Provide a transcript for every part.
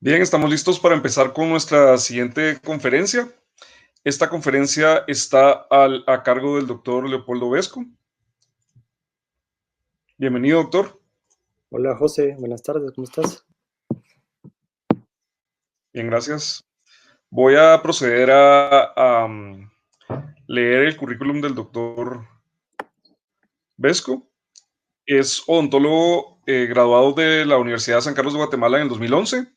Bien, estamos listos para empezar con nuestra siguiente conferencia. Esta conferencia está a cargo del doctor Leopoldo Vesco. Bienvenido, doctor. Hola José, buenas tardes, ¿cómo estás? Bien, gracias. Voy a proceder a leer el currículum del doctor Vesco. Es odontólogo graduado de la Universidad de San Carlos de Guatemala en el 2011.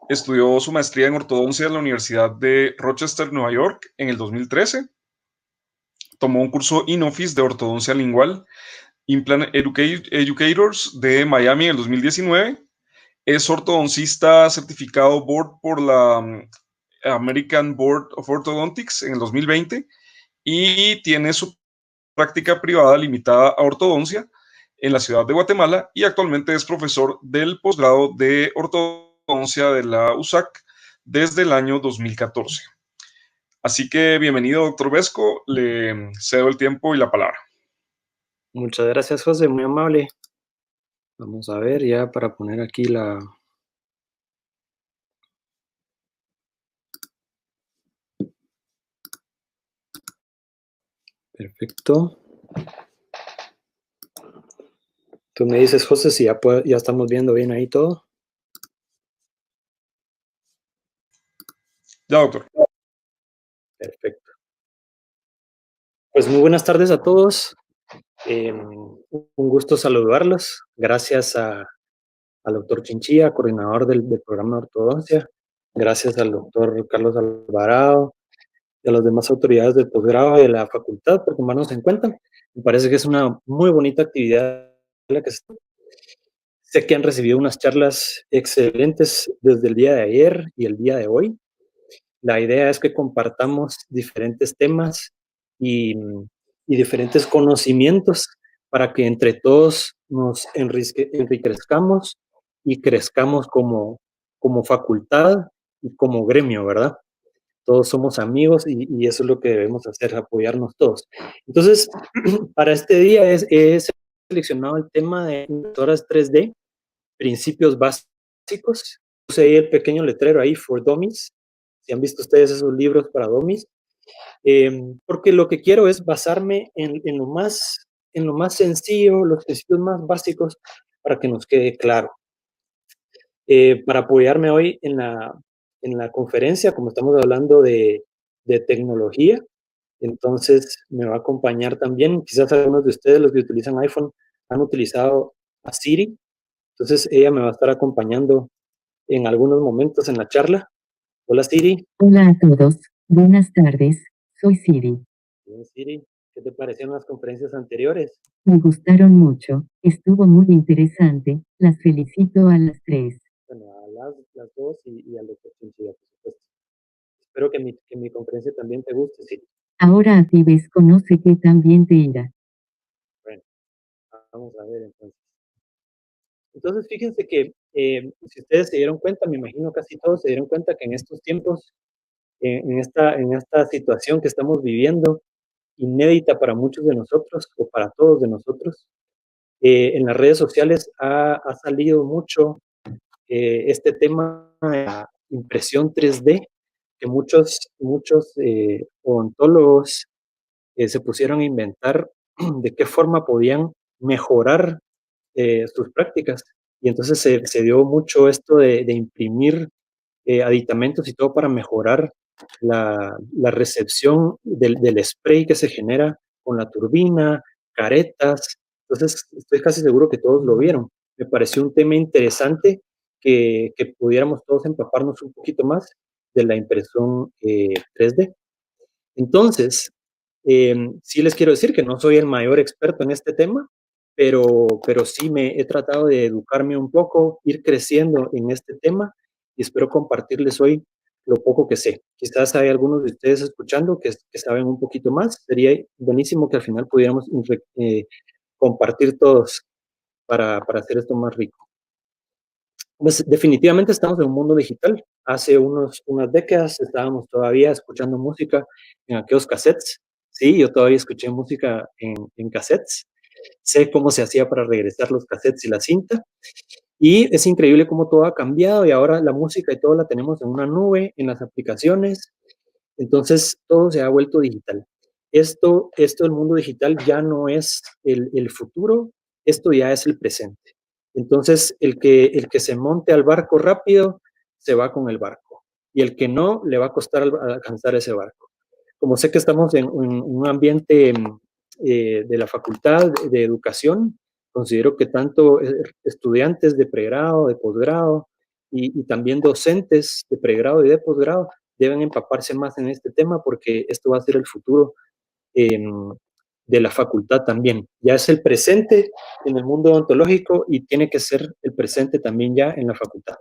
Estudió su maestría en ortodoncia en la Universidad de Rochester, Nueva York, en el 2013. Tomó un curso in-office de ortodoncia lingual Implant Educators de Miami en el 2019. Es ortodoncista certificado board por la American Board of Orthodontics en el 2020 y tiene su práctica privada limitada a ortodoncia en la ciudad de Guatemala y actualmente es profesor del posgrado de ortodoncia de la USAC desde el año 2014. Así que bienvenido, doctor Vesco. Le cedo el tiempo y la palabra. Muchas gracias José, muy amable. Vamos a ver ya para poner aquí Perfecto. Tú me dices José si ya estamos viendo bien ahí todo. Ya, doctor. Perfecto. Pues muy buenas tardes a todos. Un gusto saludarlos. Gracias al doctor Chinchilla, coordinador del programa de ortodoncia. Gracias al doctor Carlos Alvarado y a las demás autoridades del posgrado y de la facultad por tomarnos en cuenta. Me parece que es una muy bonita actividad la que sé que han recibido unas charlas excelentes desde el día de ayer y el día de hoy. La idea es que compartamos diferentes temas y, y diferentes conocimientos para que entre todos nos enriquezcamos y crezcamos como facultad y como gremio, ¿verdad? Todos somos amigos y eso es lo que debemos hacer, apoyarnos todos. Entonces, para este día he seleccionado el tema de impresoras 3D, principios básicos. Puse ahí el pequeño letrero ahí, for dummies. Si han visto ustedes esos libros para dummies. Porque lo que quiero es basarme en lo más sencillo, los principios más básicos, para que nos quede claro. Para apoyarme hoy en la conferencia, como estamos hablando de tecnología, entonces me va a acompañar también, quizás algunos de ustedes, los que utilizan iPhone, han utilizado a Siri, entonces ella me va a estar acompañando en algunos momentos en la charla. Hola Siri. Hola a todos, buenas tardes, soy Siri. Bien, Siri, ¿qué te parecieron las conferencias anteriores? Me gustaron mucho, estuvo muy interesante, las felicito a las tres. Bueno, a las dos y al doctor Chinchilla, por supuesto. Espero que mi conferencia también te guste, Siri. Ahora a ti ves conoce que también te irá. Bueno, vamos a ver entonces. Entonces, fíjense que si ustedes se dieron cuenta, me imagino casi todos se dieron cuenta que en estos tiempos, en esta situación que estamos viviendo, inédita para muchos de nosotros o para todos de nosotros, en las redes sociales ha salido mucho este tema de la impresión 3D, que muchos odontólogos se pusieron a inventar de qué forma podían mejorar sus prácticas. Y entonces se dio mucho esto de imprimir aditamentos y todo para mejorar la recepción del spray que se genera con la turbina, caretas. Entonces, estoy casi seguro que todos lo vieron. Me pareció un tema interesante que pudiéramos todos empaparnos un poquito más de la impresión 3D. Entonces, sí les quiero decir que no soy el mayor experto en este tema, pero sí me he tratado de educarme un poco, ir creciendo en este tema y espero compartirles hoy lo poco que sé. Quizás hay algunos de ustedes escuchando que saben un poquito más. Sería buenísimo que al final pudiéramos compartir todos para hacer esto más rico. Pues definitivamente estamos en un mundo digital. Hace unas décadas estábamos todavía escuchando música en aquellos cassettes. Sí, yo todavía escuché música en cassettes. Sé cómo se hacía para regresar los cassettes y la cinta. Y es increíble cómo todo ha cambiado y ahora la música y todo la tenemos en una nube, en las aplicaciones. Entonces, todo se ha vuelto digital. Esto del mundo digital ya no es el futuro, esto ya es el presente. Entonces, el que se monte al barco rápido, se va con el barco. Y el que no, le va a costar alcanzar ese barco. Como sé que estamos en un ambiente de la Facultad de Educación, considero que tanto estudiantes de pregrado, de posgrado y también docentes de pregrado y de posgrado deben empaparse más en este tema porque esto va a ser el futuro eh, de la facultad también. Ya es el presente en el mundo odontológico y tiene que ser el presente también ya en la facultad.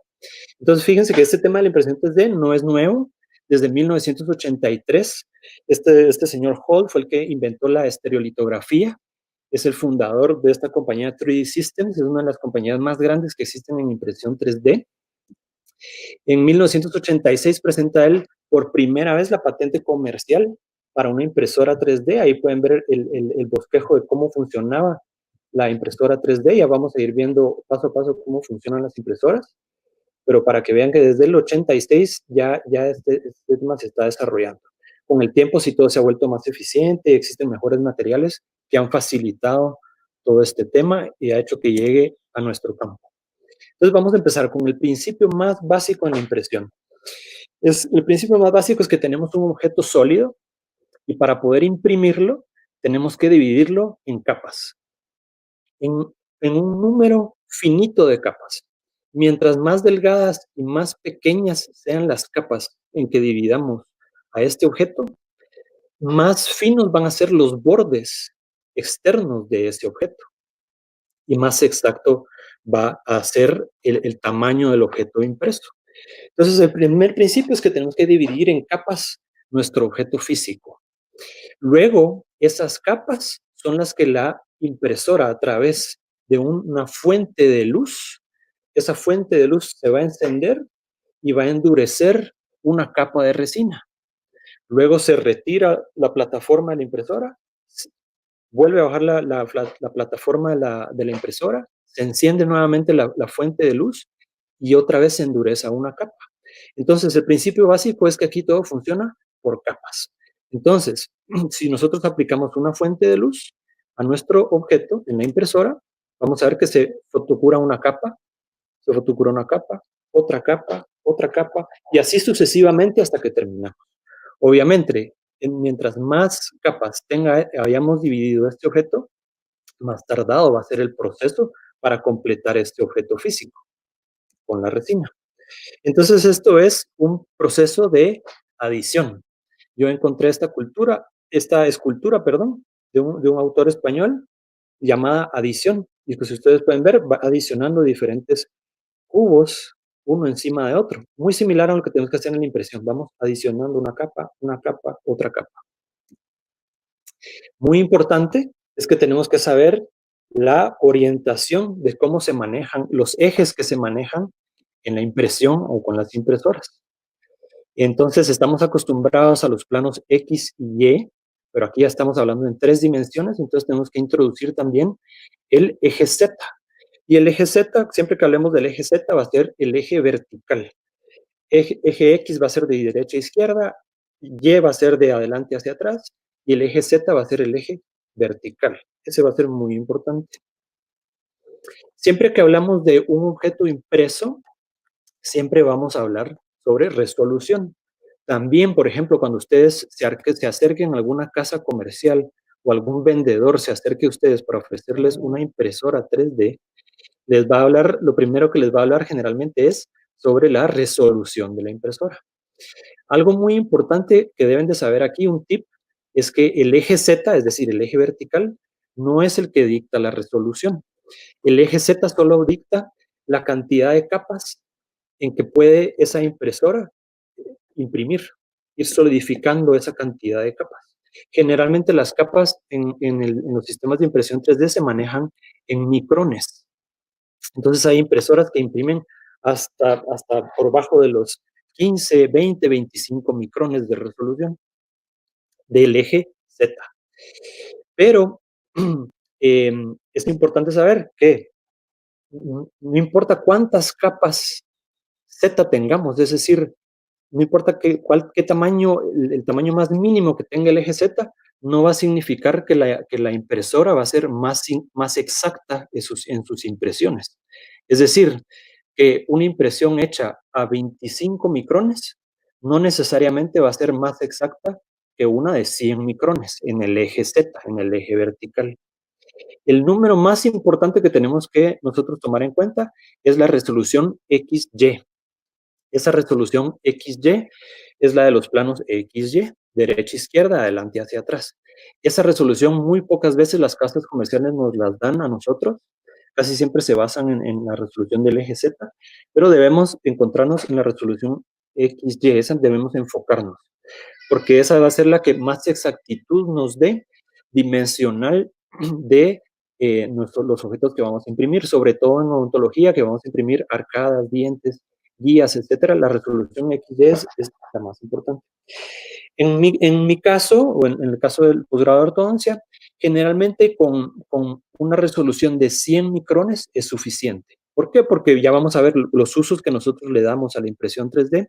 Entonces, fíjense que este tema de la impresión 3D no es nuevo. Desde 1983, este señor Hall fue el que inventó la estereolitografía. Es el fundador de esta compañía 3D Systems, es una de las compañías más grandes que existen en impresión 3D. En 1986 presenta él por primera vez la patente comercial para una impresora 3D. Ahí pueden ver el bosquejo de cómo funcionaba la impresora 3D. Ya vamos a ir viendo paso a paso cómo funcionan las impresoras, pero para que vean que desde el 86 ya este tema se está desarrollando. Con el tiempo, sí, todo se ha vuelto más eficiente, existen mejores materiales que han facilitado todo este tema y ha hecho que llegue a nuestro campo. Entonces vamos a empezar con el principio más básico en la impresión. El principio más básico es que tenemos un objeto sólido y para poder imprimirlo tenemos que dividirlo en capas, en, en un número finito de capas. Mientras más delgadas y más pequeñas sean las capas en que dividamos a este objeto, más finos van a ser los bordes externos de ese objeto y más exacto va a ser el tamaño del objeto impreso. Entonces, el primer principio es que tenemos que dividir en capas nuestro objeto físico. Luego, esas capas son las que la impresora, a través de una fuente de luz, esa fuente de luz se va a encender y va a endurecer una capa de resina. Luego se retira la plataforma de la impresora, vuelve a bajar la plataforma de la impresora, se enciende nuevamente la fuente de luz y otra vez se endurece una capa. Entonces, el principio básico es que aquí todo funciona por capas. Entonces, si nosotros aplicamos una fuente de luz a nuestro objeto en la impresora, vamos a ver que se fotocura una capa, se fotocura una capa, otra capa, y así sucesivamente hasta que terminamos. Obviamente, mientras más capas hayamos dividido este objeto, más tardado va a ser el proceso para completar este objeto físico con la resina. Entonces, esto es un proceso de adición. Yo encontré esta escultura, perdón, de un autor español llamada adición. Y pues si ustedes pueden ver, va adicionando diferentes cubos uno encima de otro. Muy similar a lo que tenemos que hacer en la impresión. Vamos adicionando una capa, otra capa. Muy importante es que tenemos que saber la orientación de cómo se manejan los ejes que se manejan en la impresión o con las impresoras. Entonces estamos acostumbrados a los planos X y Y, pero aquí ya estamos hablando en 3 dimensiones, entonces tenemos que introducir también el eje Z. Y el eje Z, siempre que hablemos del eje Z, va a ser el eje vertical. Eje X va a ser de derecha a izquierda, Y va a ser de adelante hacia atrás, y el eje Z va a ser el eje vertical. Ese va a ser muy importante. Siempre que hablamos de un objeto impreso, siempre vamos a hablar sobre resolución. También, por ejemplo, cuando ustedes se acerquen a alguna casa comercial o algún vendedor se acerque a ustedes para ofrecerles una impresora 3D, les va a hablar, lo primero que les va a hablar generalmente es sobre la resolución de la impresora. Algo muy importante que deben de saber aquí, un tip, es que el eje Z, es decir, el eje vertical, no es el que dicta la resolución. El eje Z solo dicta la cantidad de capas en que puede esa impresora imprimir, ir solidificando esa cantidad de capas. Generalmente las capas en los sistemas de impresión 3D se manejan en micrones. Entonces hay impresoras que imprimen hasta por bajo de los 15, 20, 25 micrones de resolución del eje Z. Pero es importante saber que no importa cuántas capas Z tengamos, es decir, no importa qué tamaño, el tamaño más mínimo que tenga el eje Z, no va a significar que la impresora va a ser más exacta en sus impresiones. Es decir, que una impresión hecha a 25 micrones no necesariamente va a ser más exacta que una de 100 micrones en el eje Z, en el eje vertical. El número más importante que tenemos que nosotros tomar en cuenta es la resolución XY. Esa resolución XY es la de los planos XY, derecha, izquierda, adelante, hacia atrás. Esa resolución muy pocas veces las casas comerciales nos las dan a nosotros, casi siempre se basan en la resolución del eje Z, pero debemos encontrarnos en la resolución XY, esa debemos enfocarnos, porque esa va a ser la que más exactitud nos dé dimensional de los objetos que vamos a imprimir, sobre todo en odontología, que vamos a imprimir arcadas, dientes, guías, etcétera. La resolución XY es la más importante. En mi caso, o en el caso del posgrado de ortodoncia, generalmente con una resolución de 100 micrones es suficiente. ¿Por qué? Porque ya vamos a ver los usos que nosotros le damos a la impresión 3D.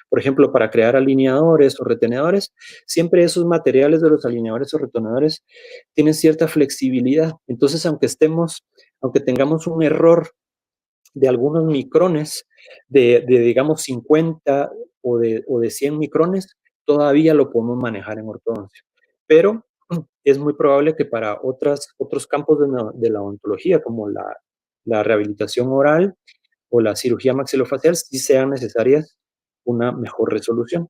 Por ejemplo, para crear alineadores o retenedores, siempre esos materiales de los alineadores o retenedores tienen cierta flexibilidad. Entonces, aunque tengamos un error de algunos micrones, digamos 50 o de 100 micrones, todavía lo podemos manejar en ortodoncia. Pero es muy probable que para otros campos de la odontología, como la rehabilitación oral o la cirugía maxilofacial, sí sean necesarias una mejor resolución.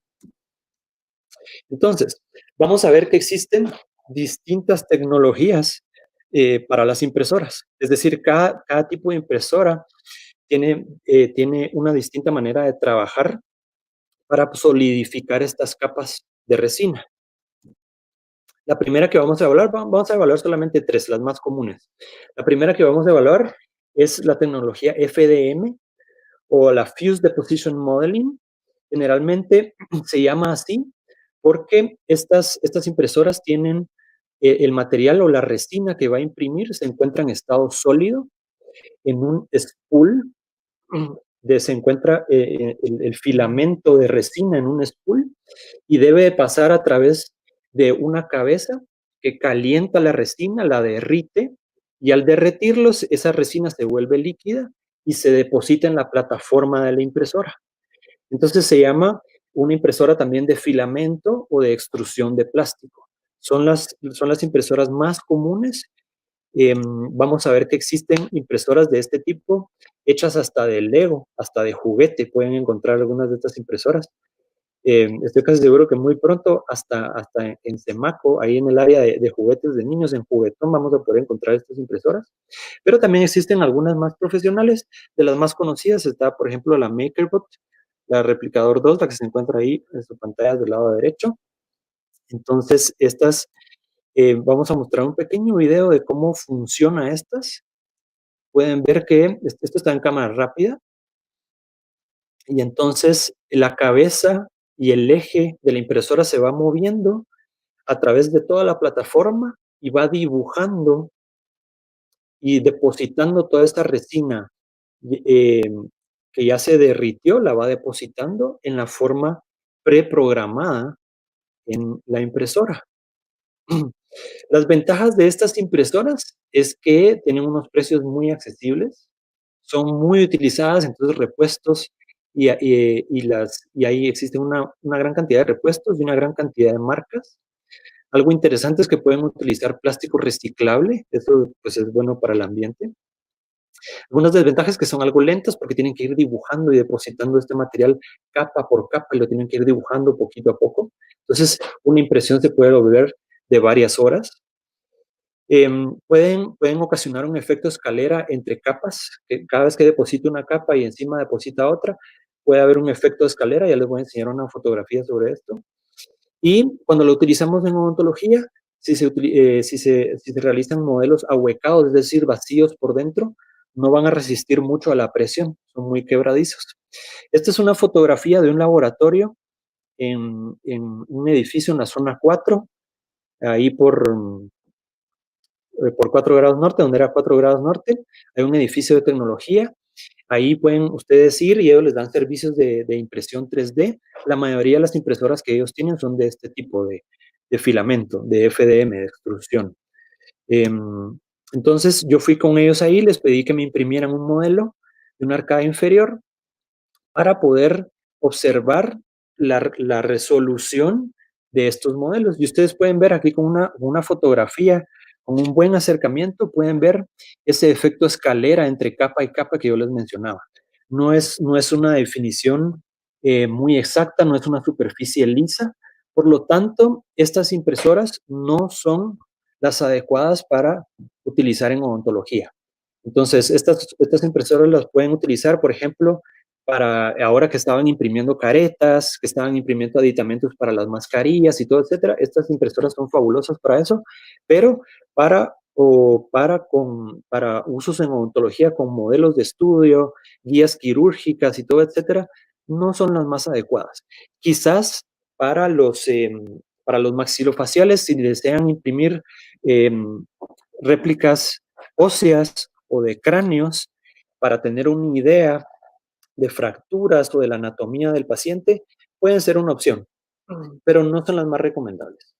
Entonces, vamos a ver que existen distintas tecnologías para las impresoras. Es decir, cada tipo de impresora tiene una distinta manera de trabajar para solidificar estas capas de resina. La primera que vamos a evaluar solamente tres, las más comunes. La primera que vamos a evaluar es la tecnología FDM o la Fused Deposition Modeling. Generalmente se llama así porque estas impresoras tienen el material o la resina que va a imprimir se encuentra en estado sólido en un spool se encuentra el filamento de resina en un spool y debe pasar a través de una cabeza que calienta la resina, la derrite y al derretirlos esa resina se vuelve líquida y se deposita en la plataforma de la impresora. Entonces se llama una impresora también de filamento o de extrusión de plástico. Son las impresoras más comunes. Vamos a ver que existen impresoras de este tipo hechas hasta de Lego, hasta de juguete. Pueden encontrar algunas de estas impresoras. Estoy casi seguro que muy pronto, hasta en Semaco, ahí en el área de juguetes de niños, en Juguetón, vamos a poder encontrar estas impresoras. Pero también existen algunas más profesionales. De las más conocidas está, por ejemplo, la MakerBot, la Replicador 2, la que se encuentra ahí en su pantalla del lado derecho. Entonces, vamos a mostrar un pequeño video de cómo funciona estas. Pueden ver que esto está en cámara rápida. Y entonces la cabeza y el eje de la impresora se va moviendo a través de toda la plataforma y va dibujando y depositando toda esta resina que ya se derritió, la va depositando en la forma preprogramada en la impresora. Las ventajas de estas impresoras es que tienen unos precios muy accesibles, son muy utilizadas, entonces repuestos y ahí existe una gran cantidad de repuestos y una gran cantidad de marcas. Algo interesante es que pueden utilizar plástico reciclable, eso pues es bueno para el ambiente. Algunas desventajas que son algo lentas porque tienen que ir dibujando y depositando este material capa por capa y lo tienen que ir dibujando poquito a poco. Entonces, una impresión se puede volver de varias horas. Pueden ocasionar un efecto escalera entre capas, que cada vez que deposita una capa y encima deposita otra, puede haber un efecto de escalera, ya les voy a enseñar una fotografía sobre esto. Y cuando lo utilizamos en odontología, si se realizan modelos ahuecados, es decir, vacíos por dentro, no van a resistir mucho a la presión, son muy quebradizos. Esta es una fotografía de un laboratorio en un edificio en la zona 4, ahí por por 4 grados norte, donde era 4 grados norte, hay un edificio de tecnología. Ahí pueden ustedes ir y ellos les dan servicios de impresión 3D. La mayoría de las impresoras que ellos tienen son de este tipo de filamento, de FDM, de extrusión. Entonces yo fui con ellos ahí, les pedí que me imprimieran un modelo de una arcada inferior para poder observar la resolución de estos modelos. Y ustedes pueden ver aquí con una fotografía, con un buen acercamiento, pueden ver ese efecto escalera entre capa y capa que yo les mencionaba. No es una definición muy exacta, no es una superficie lisa. Por lo tanto, estas impresoras no son las adecuadas para utilizar en odontología. Entonces, estas impresoras las pueden utilizar, por ejemplo, para ahora que estaban imprimiendo caretas, que estaban imprimiendo aditamentos para las mascarillas y todo, etcétera. Estas impresoras son fabulosas para eso, pero para usos en odontología con modelos de estudio, guías quirúrgicas y todo, etcétera, no son las más adecuadas. Quizás para los maxilofaciales, si desean imprimir réplicas óseas o de cráneos para tener una idea de fracturas o de la anatomía del paciente, pueden ser una opción, pero no son las más recomendables.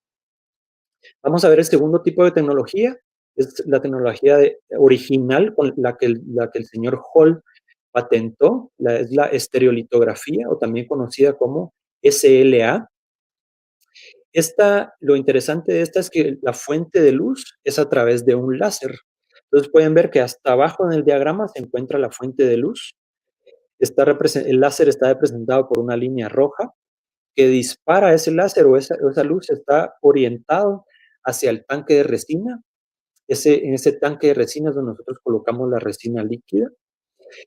Vamos a ver el segundo tipo de tecnología, es la tecnología original con la que el señor Hall patentó, es la estereolitografía, o también conocida como SLA. Lo interesante de esta es que la fuente de luz es a través de un láser. Entonces pueden ver que hasta abajo en el diagrama se encuentra la fuente de luz. El láser está representado por una línea roja que dispara ese láser o esa luz está orientado hacia el tanque de resina. En ese tanque de resina es donde nosotros colocamos la resina líquida.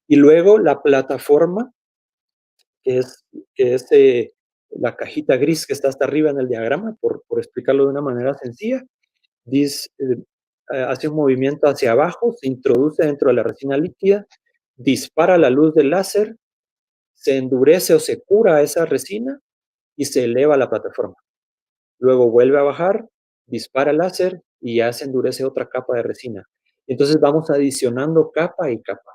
Y luego la plataforma, que es la cajita gris que está hasta arriba en el diagrama, por explicarlo de una manera sencilla, hace un movimiento hacia abajo, se introduce dentro de la resina líquida, dispara la luz del láser, se endurece o se cura esa resina y se eleva la plataforma. Luego vuelve a bajar, dispara el láser y ya se endurece otra capa de resina. Entonces vamos adicionando capa y capa.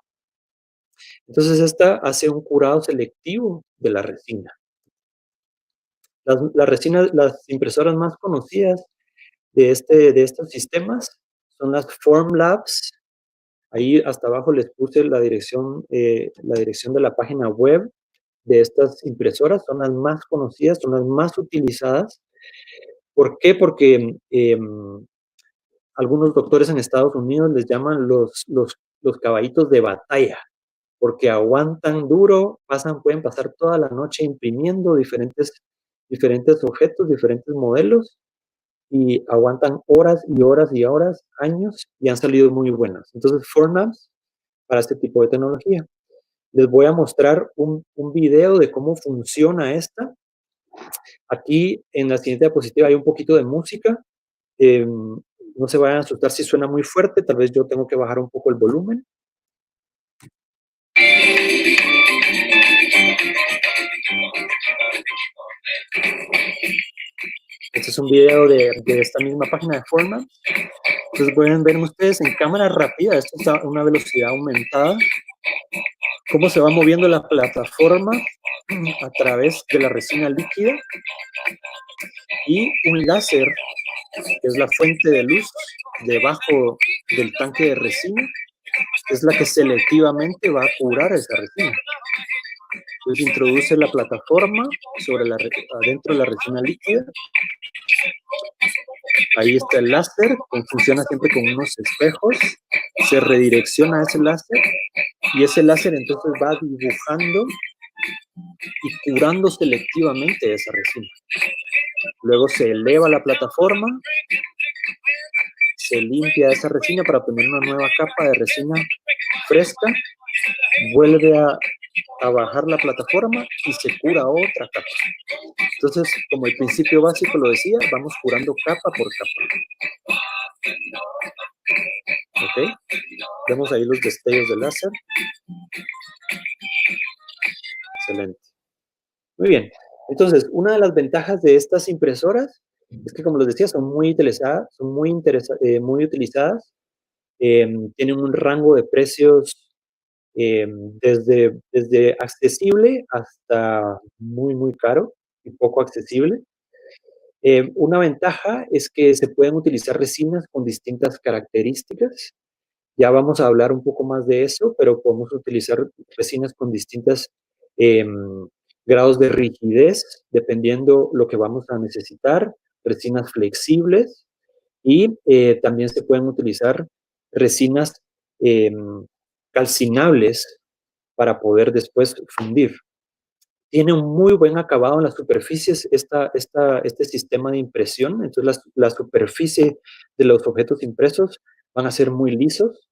Entonces esta hace un curado selectivo de la resina. Las impresoras más conocidas de estos sistemas son las Formlabs. Ahí hasta abajo les puse la dirección de la página web de estas impresoras. Son las más conocidas, son las más utilizadas. ¿Por qué? Porque algunos doctores en Estados Unidos les llaman los caballitos de batalla, porque aguantan duro, pueden pasar toda la noche imprimiendo diferentes objetos, diferentes modelos, y aguantan horas y horas y horas, años, y han salido muy buenas. Entonces, Formlabs para este tipo de tecnología. Les voy a mostrar un video de cómo funciona esta. Aquí en la siguiente diapositiva hay un poquito de música. No se vayan a asustar si suena muy fuerte, tal vez yo tengo que bajar un poco el volumen. Este es un video de esta misma página de Formlabs. Entonces pueden ver ustedes en cámara rápida, esto está a una velocidad aumentada, cómo se va moviendo la plataforma a través de la resina líquida y un láser, que es la fuente de luz debajo del tanque de resina, es la que selectivamente va a curar esa resina. Entonces introduce la plataforma adentro de la resina líquida. Ahí está el láser, que funciona siempre con unos espejos. Se redirecciona ese láser y ese láser entonces va dibujando y curando selectivamente esa resina. Luego se eleva la plataforma, se limpia esa resina para obtener una nueva capa de resina fresca, vuelve a bajar la plataforma y se cura otra capa. Entonces, como el principio básico lo decía, vamos curando capa por capa. ¿Ok? Vemos ahí los destellos de láser. Excelente. Muy bien. Entonces, una de las ventajas de estas impresoras es que, como les decía, son muy utilizadas, muy utilizadas. Tienen un rango de precios desde accesible hasta muy, muy caro y poco accesible. Una ventaja es que se pueden utilizar resinas con distintas características. Ya vamos a hablar un poco más de eso, pero podemos utilizar resinas con distintos grados de rigidez, dependiendo lo que vamos a necesitar, resinas flexibles, y también se pueden utilizar resinas eh, calcinables para poder después fundir. Tiene un muy buen acabado en las superficies este sistema de impresión. Entonces, la superficie de los objetos impresos van a ser muy lisos.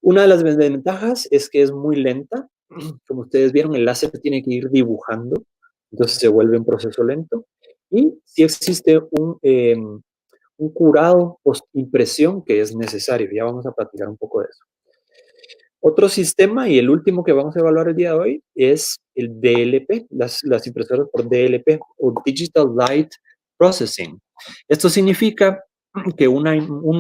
Una de las desventajas es que es muy lenta. Como ustedes vieron, el láser tiene que ir dibujando, entonces se vuelve un proceso lento. Y sí existe un curado post-impresión que es necesario. Ya vamos a platicar un poco de eso. Otro sistema, y el último que vamos a evaluar el día de hoy, es el DLP, las impresoras por DLP, o Digital Light Processing. Esto significa que una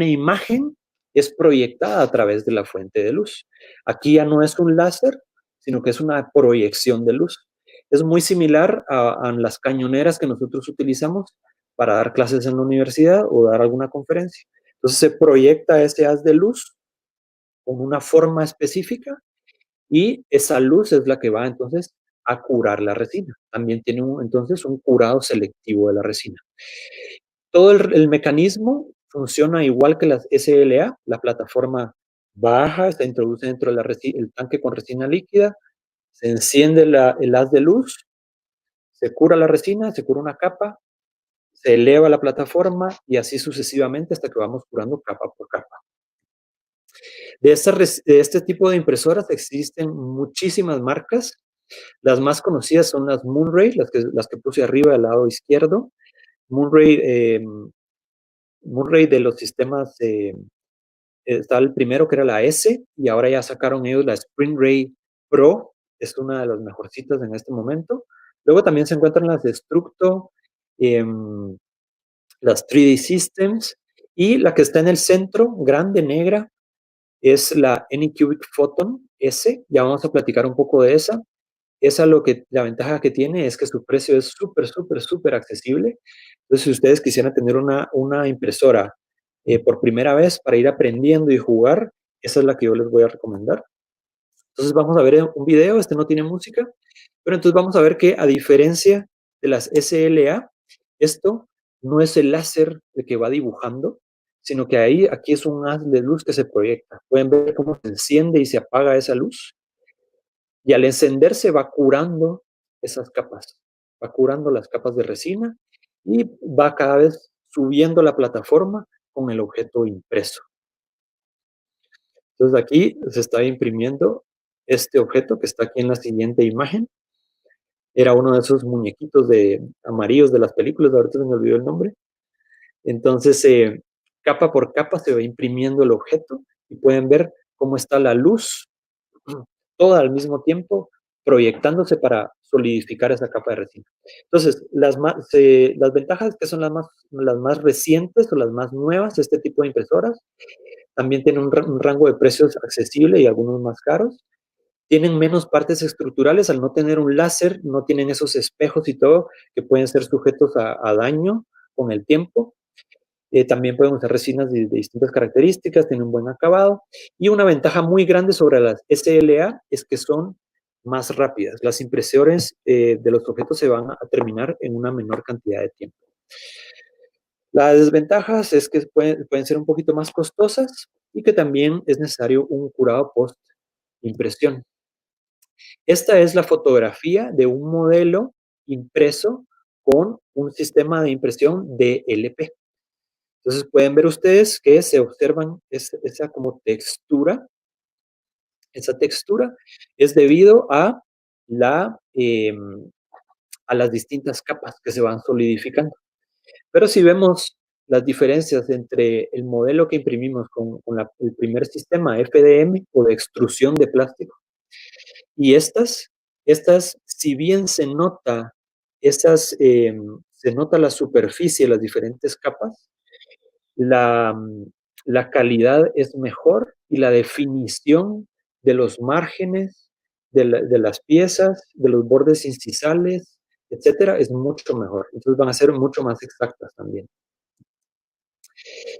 imagen es proyectada a través de la fuente de luz. Aquí ya no es un láser, sino que es una proyección de luz. Es muy similar a las cañoneras que nosotros utilizamos para dar clases en la universidad o dar alguna conferencia. Entonces se proyecta ese haz de luz con una forma específica y esa luz es la que va entonces a curar la resina. También tiene entonces un curado selectivo de la resina. Todo el mecanismo funciona igual que las SLA. La plataforma baja, se introduce dentro del tanque con resina líquida, se enciende el haz de luz, se cura la resina, se cura una capa, se eleva la plataforma y así sucesivamente hasta que vamos curando capa por capa. De este tipo de impresoras existen muchísimas marcas. Las más conocidas son las Moonray, las que puse arriba al lado izquierdo. Moonray, Moonray de los sistemas, está el primero que era la S, y ahora ya sacaron ellos la Springray Pro, es una de las mejorcitas en este momento. Luego también se encuentran las Destructo, las 3D Systems, y la que está en el centro, grande, negra, es la Anycubic Photon S. Ya vamos a platicar un poco de esa. Esa la ventaja que tiene es que su precio es súper, súper, súper accesible. Entonces, si ustedes quisieran tener una impresora por primera vez para ir aprendiendo y jugar, esa es la que yo les voy a recomendar. Entonces, vamos a ver un video. Este no tiene música, pero entonces vamos a ver que, a diferencia de las SLA, esto no es el láser el que va dibujando, sino que aquí es un haz de luz que se proyecta. Pueden ver cómo se enciende y se apaga esa luz, y al encenderse va curando esas capas, va curando las capas de resina y va cada vez subiendo la plataforma con el objeto impreso. Entonces aquí se está imprimiendo este objeto que está aquí en la siguiente imagen. Era uno de esos muñequitos amarillos de las películas, ahorita se me olvidó el nombre. Entonces, capa por capa se va imprimiendo el objeto y pueden ver cómo está la luz, toda al mismo tiempo, proyectándose para solidificar esa capa de resina. Entonces, las ventajas que son las más recientes o las más nuevas de este tipo de impresoras, también tienen un rango de precios accesible y algunos más caros. Tienen menos partes estructurales, al no tener un láser, no tienen esos espejos y todo que pueden ser sujetos a daño con el tiempo. También pueden usar resinas de distintas características, tienen un buen acabado. Y una ventaja muy grande sobre las SLA es que son más rápidas. Las impresiones de los objetos se van a terminar en una menor cantidad de tiempo. Las desventajas es que pueden ser un poquito más costosas y que también es necesario un curado post-impresión. Esta es la fotografía de un modelo impreso con un sistema de impresión DLP. Entonces pueden ver ustedes que se observan esa como textura. Esa textura es debido a las distintas capas que se van solidificando. Pero si vemos las diferencias entre el modelo que imprimimos con el primer sistema FDM o de extrusión de plástico y estas, si bien se nota se nota la superficie, las diferentes capas, la, la calidad es mejor y la definición de los márgenes, de las piezas, de los bordes incisales, etcétera, es mucho mejor. Entonces van a ser mucho más exactas también.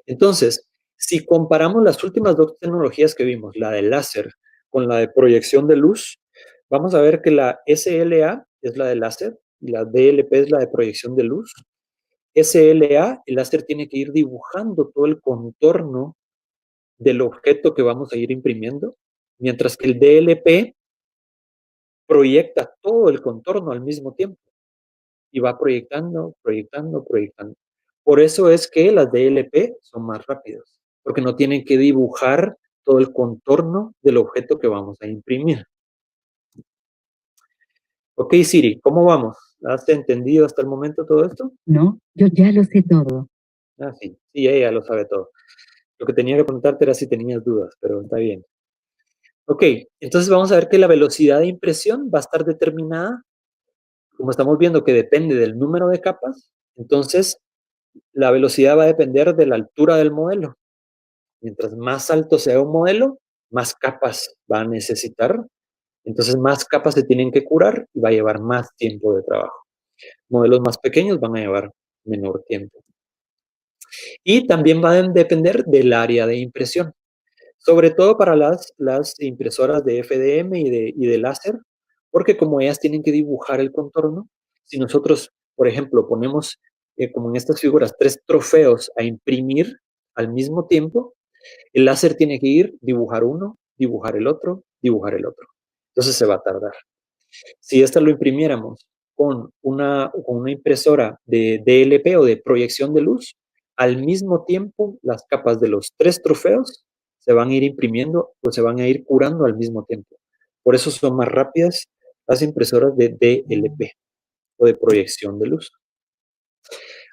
Entonces, si comparamos las últimas dos tecnologías que vimos, la de láser con la de proyección de luz, vamos a ver que la SLA es la de láser y la DLP es la de proyección de luz. SLA, el láser tiene que ir dibujando todo el contorno del objeto que vamos a ir imprimiendo, mientras que el DLP proyecta todo el contorno al mismo tiempo y va proyectando, proyectando, proyectando. Por eso es que las DLP son más rápidas, porque no tienen que dibujar todo el contorno del objeto que vamos a imprimir. Ok, Siri, ¿cómo vamos? ¿Has entendido hasta el momento todo esto? No, yo ya lo sé todo. Ah, sí, sí, ella lo sabe todo. Lo que tenía que preguntarte era si tenías dudas, pero está bien. Ok, entonces vamos a ver que la velocidad de impresión va a estar determinada, como estamos viendo que depende del número de capas, entonces la velocidad va a depender de la altura del modelo. Mientras más alto sea un modelo, más capas va a necesitar, entonces más capas se tienen que curar y va a llevar más tiempo de trabajo. Modelos más pequeños van a llevar menor tiempo. Y también va a depender del área de impresión, sobre todo para las impresoras de FDM y de láser, porque como ellas tienen que dibujar el contorno, si nosotros, por ejemplo, ponemos, como en estas figuras, 3 trofeos a imprimir al mismo tiempo, el láser tiene que ir, dibujar uno, dibujar el otro, dibujar el otro. Entonces se va a tardar. Si esta lo imprimiéramos con una impresora de DLP o de proyección de luz, al mismo tiempo las capas de los 3 trofeos se van a ir imprimiendo o se van a ir curando al mismo tiempo. Por eso son más rápidas las impresoras de DLP o de proyección de luz.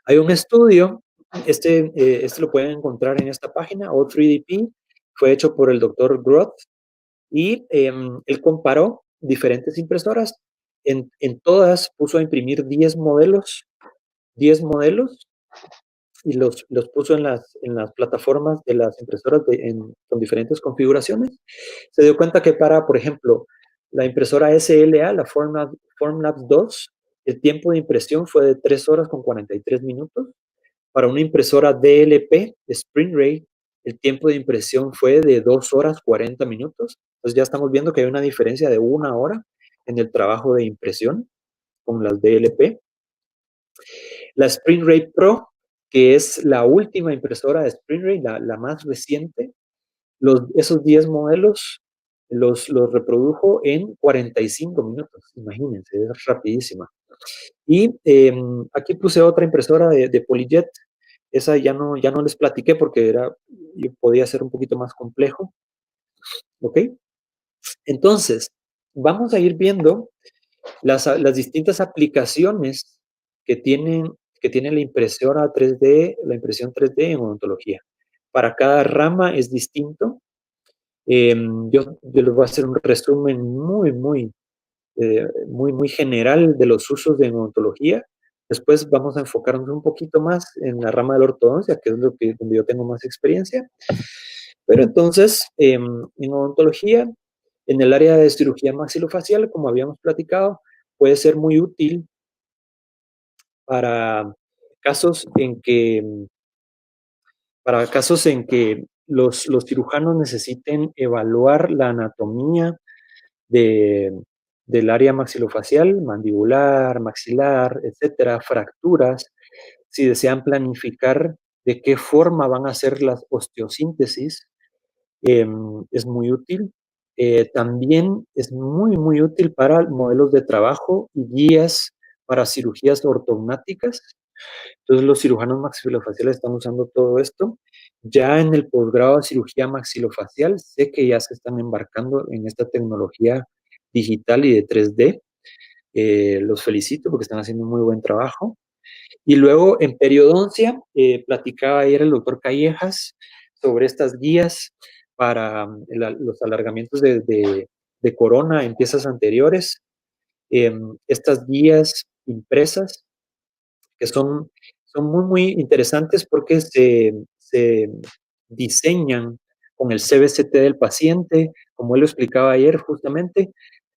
Hay un estudio, este lo pueden encontrar en esta página, O3DP, fue hecho por el doctor Groth y él comparó diferentes impresoras. En todas puso a imprimir 10 modelos y los puso en las plataformas de las impresoras con diferentes configuraciones. Se dio cuenta que para, por ejemplo, la impresora SLA, la Formlabs 2, el tiempo de impresión fue de 3 horas con 43 minutos. Para una impresora DLP, Spring Ray, el tiempo de impresión fue de 2 horas 40 minutos. Entonces ya estamos viendo que hay una diferencia de 1 hora en el trabajo de impresión con las DLP. La Spring Ray Pro, que es la última impresora de Spring Ray, la más reciente, esos 10 modelos los reprodujo en 45 minutos. Imagínense, es rapidísima. Y aquí puse otra impresora de PolyJet. Esa ya no les platiqué porque podía ser un poquito más complejo. ¿Ok? Entonces, vamos a ir viendo las distintas aplicaciones que tiene la impresora 3D, la impresión 3D en odontología. Para cada rama es distinto. Yo les voy a hacer un resumen muy general de los usos de odontología. Después vamos a enfocarnos un poquito más en la rama de la ortodoncia, que es donde yo tengo más experiencia. Pero entonces, en odontología, en el área de cirugía maxilofacial, como habíamos platicado, puede ser muy útil para casos en que, los cirujanos necesiten evaluar la anatomía de, del área maxilofacial, mandibular, maxilar, etcétera, fracturas, si desean planificar de qué forma van a hacer las osteosíntesis, es muy útil. También es muy útil para modelos de trabajo y guías para cirugías ortognáticas. Entonces los cirujanos maxilofaciales están usando todo esto. Ya en el posgrado de cirugía maxilofacial sé que ya se están embarcando en esta tecnología digital y de 3D. Los felicito porque están haciendo un muy buen trabajo. Y luego en periodoncia, platicaba ayer el doctor Callejas sobre estas guías para los alargamientos de corona en piezas anteriores. Estas guías impresas que son muy interesantes porque se diseñan con el CBCT del paciente, como él lo explicaba ayer justamente.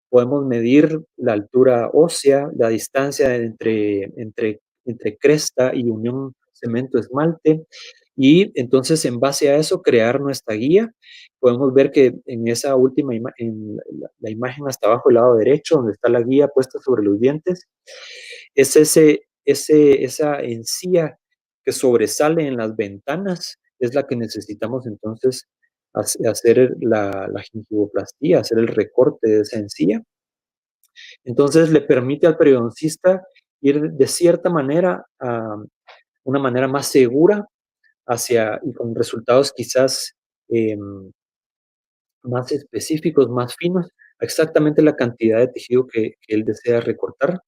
Podemos medir la altura ósea, la distancia entre cresta y unión cemento-esmalte, y entonces en base a eso crear nuestra guía. Podemos ver que en esa última en la imagen hasta abajo, el lado derecho, donde está la guía puesta sobre los dientes, es esa encía que sobresale en las ventanas, es la que necesitamos entonces hacer la gingivoplastía, hacer el recorte de esa encía. Entonces le permite al periodoncista ir de cierta manera a una manera más segura y con resultados quizás más específicos, más finos, exactamente la cantidad de tejido que él desea recortar.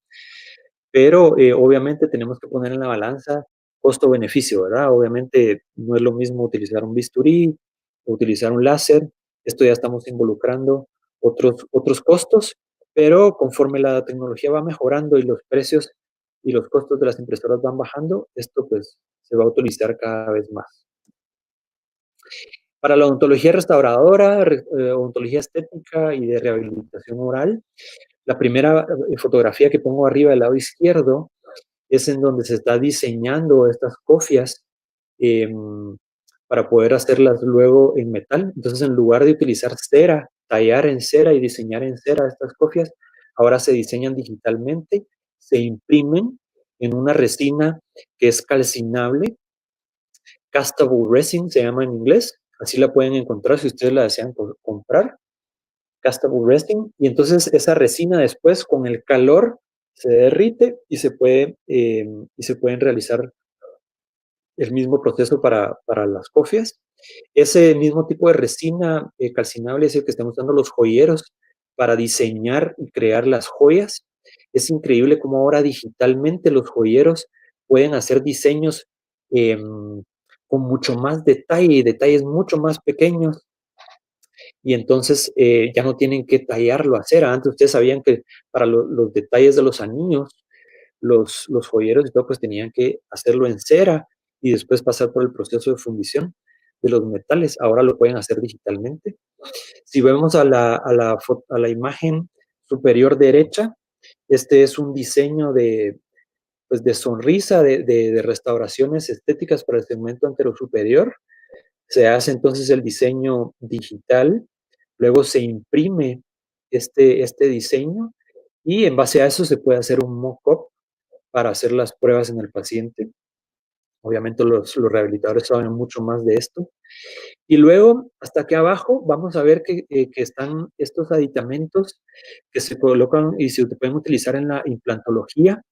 Pero obviamente tenemos que poner en la balanza costo-beneficio, ¿verdad? Obviamente no es lo mismo utilizar un bisturí o utilizar un láser. Esto ya estamos involucrando otros costos, pero conforme la tecnología va mejorando y los precios y los costos de las impresoras van bajando, esto pues se va a utilizar cada vez más. Para la odontología restauradora, odontología estética y de rehabilitación oral, la primera fotografía que pongo arriba del lado izquierdo es en donde se está diseñando estas cofias para poder hacerlas luego en metal. Entonces, en lugar de utilizar cera, tallar en cera y diseñar en cera estas cofias, ahora se diseñan digitalmente, se imprimen en una resina que es calcinable, castable resin se llama en inglés, así la pueden encontrar si ustedes la desean comprar, castable resin, y entonces esa resina después con el calor se derrite y se pueden realizar el mismo proceso para las cofias. Ese mismo tipo de resina calcinable es el que están usando los joyeros para diseñar y crear las joyas. Es increíble cómo ahora digitalmente los joyeros pueden hacer diseños con mucho más detalle y detalles mucho más pequeños, y entonces ya no tienen que tallarlo a cera. Antes ustedes sabían que para los detalles de los anillos, los joyeros y todo, pues tenían que hacerlo en cera y después pasar por el proceso de fundición de los metales. Ahora lo pueden hacer digitalmente. Si vemos a la imagen superior derecha, este es un diseño pues de sonrisa, de restauraciones estéticas para el segmento anterosuperior. Se hace entonces el diseño digital, luego se imprime este diseño y en base a eso se puede hacer un mock-up para hacer las pruebas en el paciente. Obviamente los rehabilitadores saben mucho más de esto. Y luego, hasta aquí abajo, vamos a ver que están estos aditamentos que se colocan y se pueden utilizar en la implantología.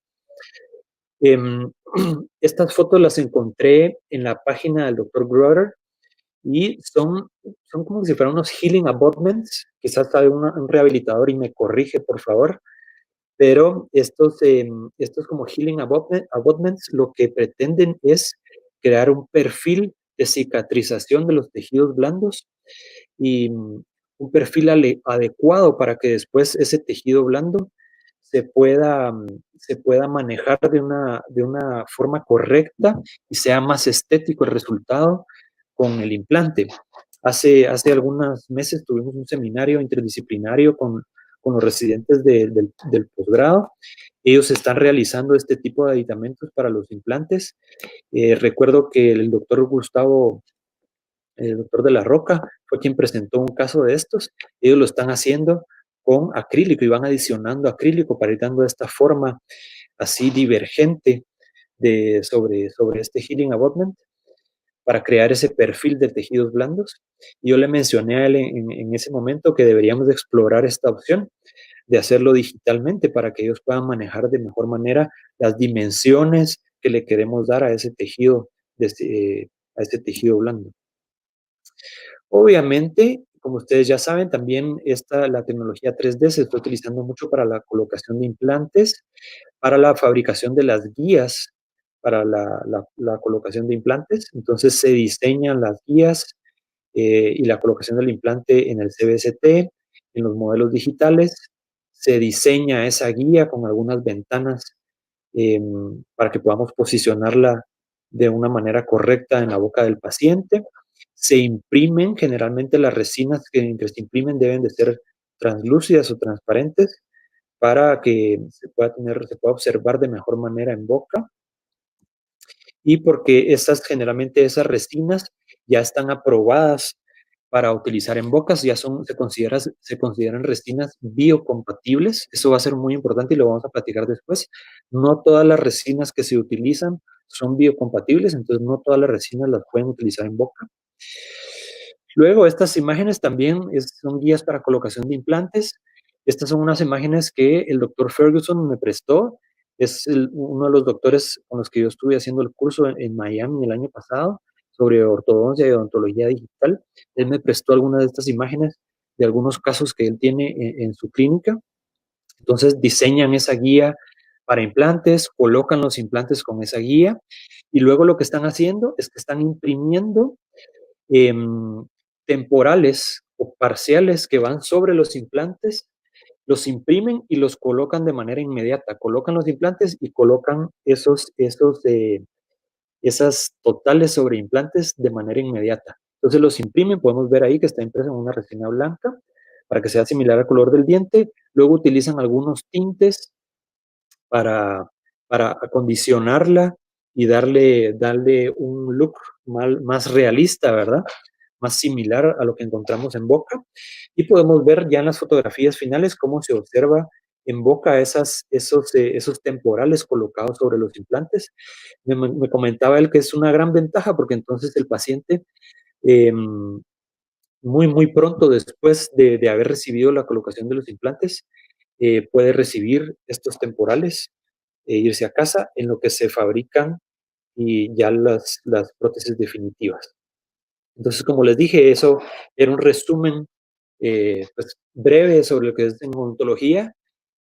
Estas fotos las encontré en la página del Dr. Grutter y son como si fueran unos healing abutments. Quizás sabe un rehabilitador y me corrige, por favor. Pero estos como healing abutments lo que pretenden es crear un perfil de cicatrización de los tejidos blandos y un perfil adecuado para que después ese tejido blando se pueda manejar de una forma correcta y sea más estético el resultado con el implante. Hace algunos meses tuvimos un seminario interdisciplinario con los residentes del posgrado. Ellos están realizando este tipo de aditamentos para los implantes. Recuerdo que el doctor de la Roca, fue quien presentó un caso de estos. Ellos lo están haciendo con acrílico y van adicionando acrílico para ir dando esta forma así divergente sobre este healing abutment para crear ese perfil de tejidos blandos. Y yo le mencioné a él en ese momento que deberíamos de explorar esta opción de hacerlo digitalmente para que ellos puedan manejar de mejor manera las dimensiones que le queremos dar a ese tejido, a ese tejido blando. Obviamente, como ustedes ya saben, también la tecnología 3D se está utilizando mucho para la colocación de implantes, para la fabricación de las guías para la colocación de implantes. Entonces se diseñan las guías y la colocación del implante en el CBCT, en los modelos digitales. Se diseña esa guía con algunas ventanas para que podamos posicionarla de una manera correcta en la boca del paciente. Se imprimen, generalmente las resinas que se imprimen deben de ser translúcidas o transparentes para que se pueda observar de mejor manera en boca, y porque generalmente esas resinas ya están aprobadas para utilizar en bocas, se consideran resinas biocompatibles. Eso va a ser muy importante y lo vamos a platicar después. No todas las resinas que se utilizan son biocompatibles, entonces no todas las resinas las pueden utilizar en boca. Luego, estas imágenes también son guías para colocación de implantes. Estas son unas imágenes que el doctor Ferguson me prestó. Es uno de los doctores con los que yo estuve haciendo el curso en Miami el año pasado sobre ortodoncia y odontología digital. Él me prestó algunas de estas imágenes de algunos casos que él tiene en su clínica. Entonces diseñan esa guía para implantes, colocan los implantes con esa guía y luego lo que están haciendo es que están imprimiendo temporales o parciales que van sobre los implantes, los imprimen y los colocan de manera inmediata. Colocan los implantes y colocan esas totales sobre implantes de manera inmediata. Entonces los imprimen, podemos ver ahí que está impreso en una resina blanca para que sea similar al color del diente. Luego utilizan algunos tintes para, para acondicionarla y darle un look más realista, ¿verdad? Más similar a lo que encontramos en boca. Y podemos ver ya en las fotografías finales cómo se observa en boca esos temporales colocados sobre los implantes. Me comentaba él que es una gran ventaja porque entonces el paciente muy pronto después de haber recibido la colocación de los implantes puede recibir estos temporales e irse a casa en lo que se fabrican y ya las prótesis definitivas. Entonces, como les dije, eso era un resumen pues, breve sobre lo que es en odontología.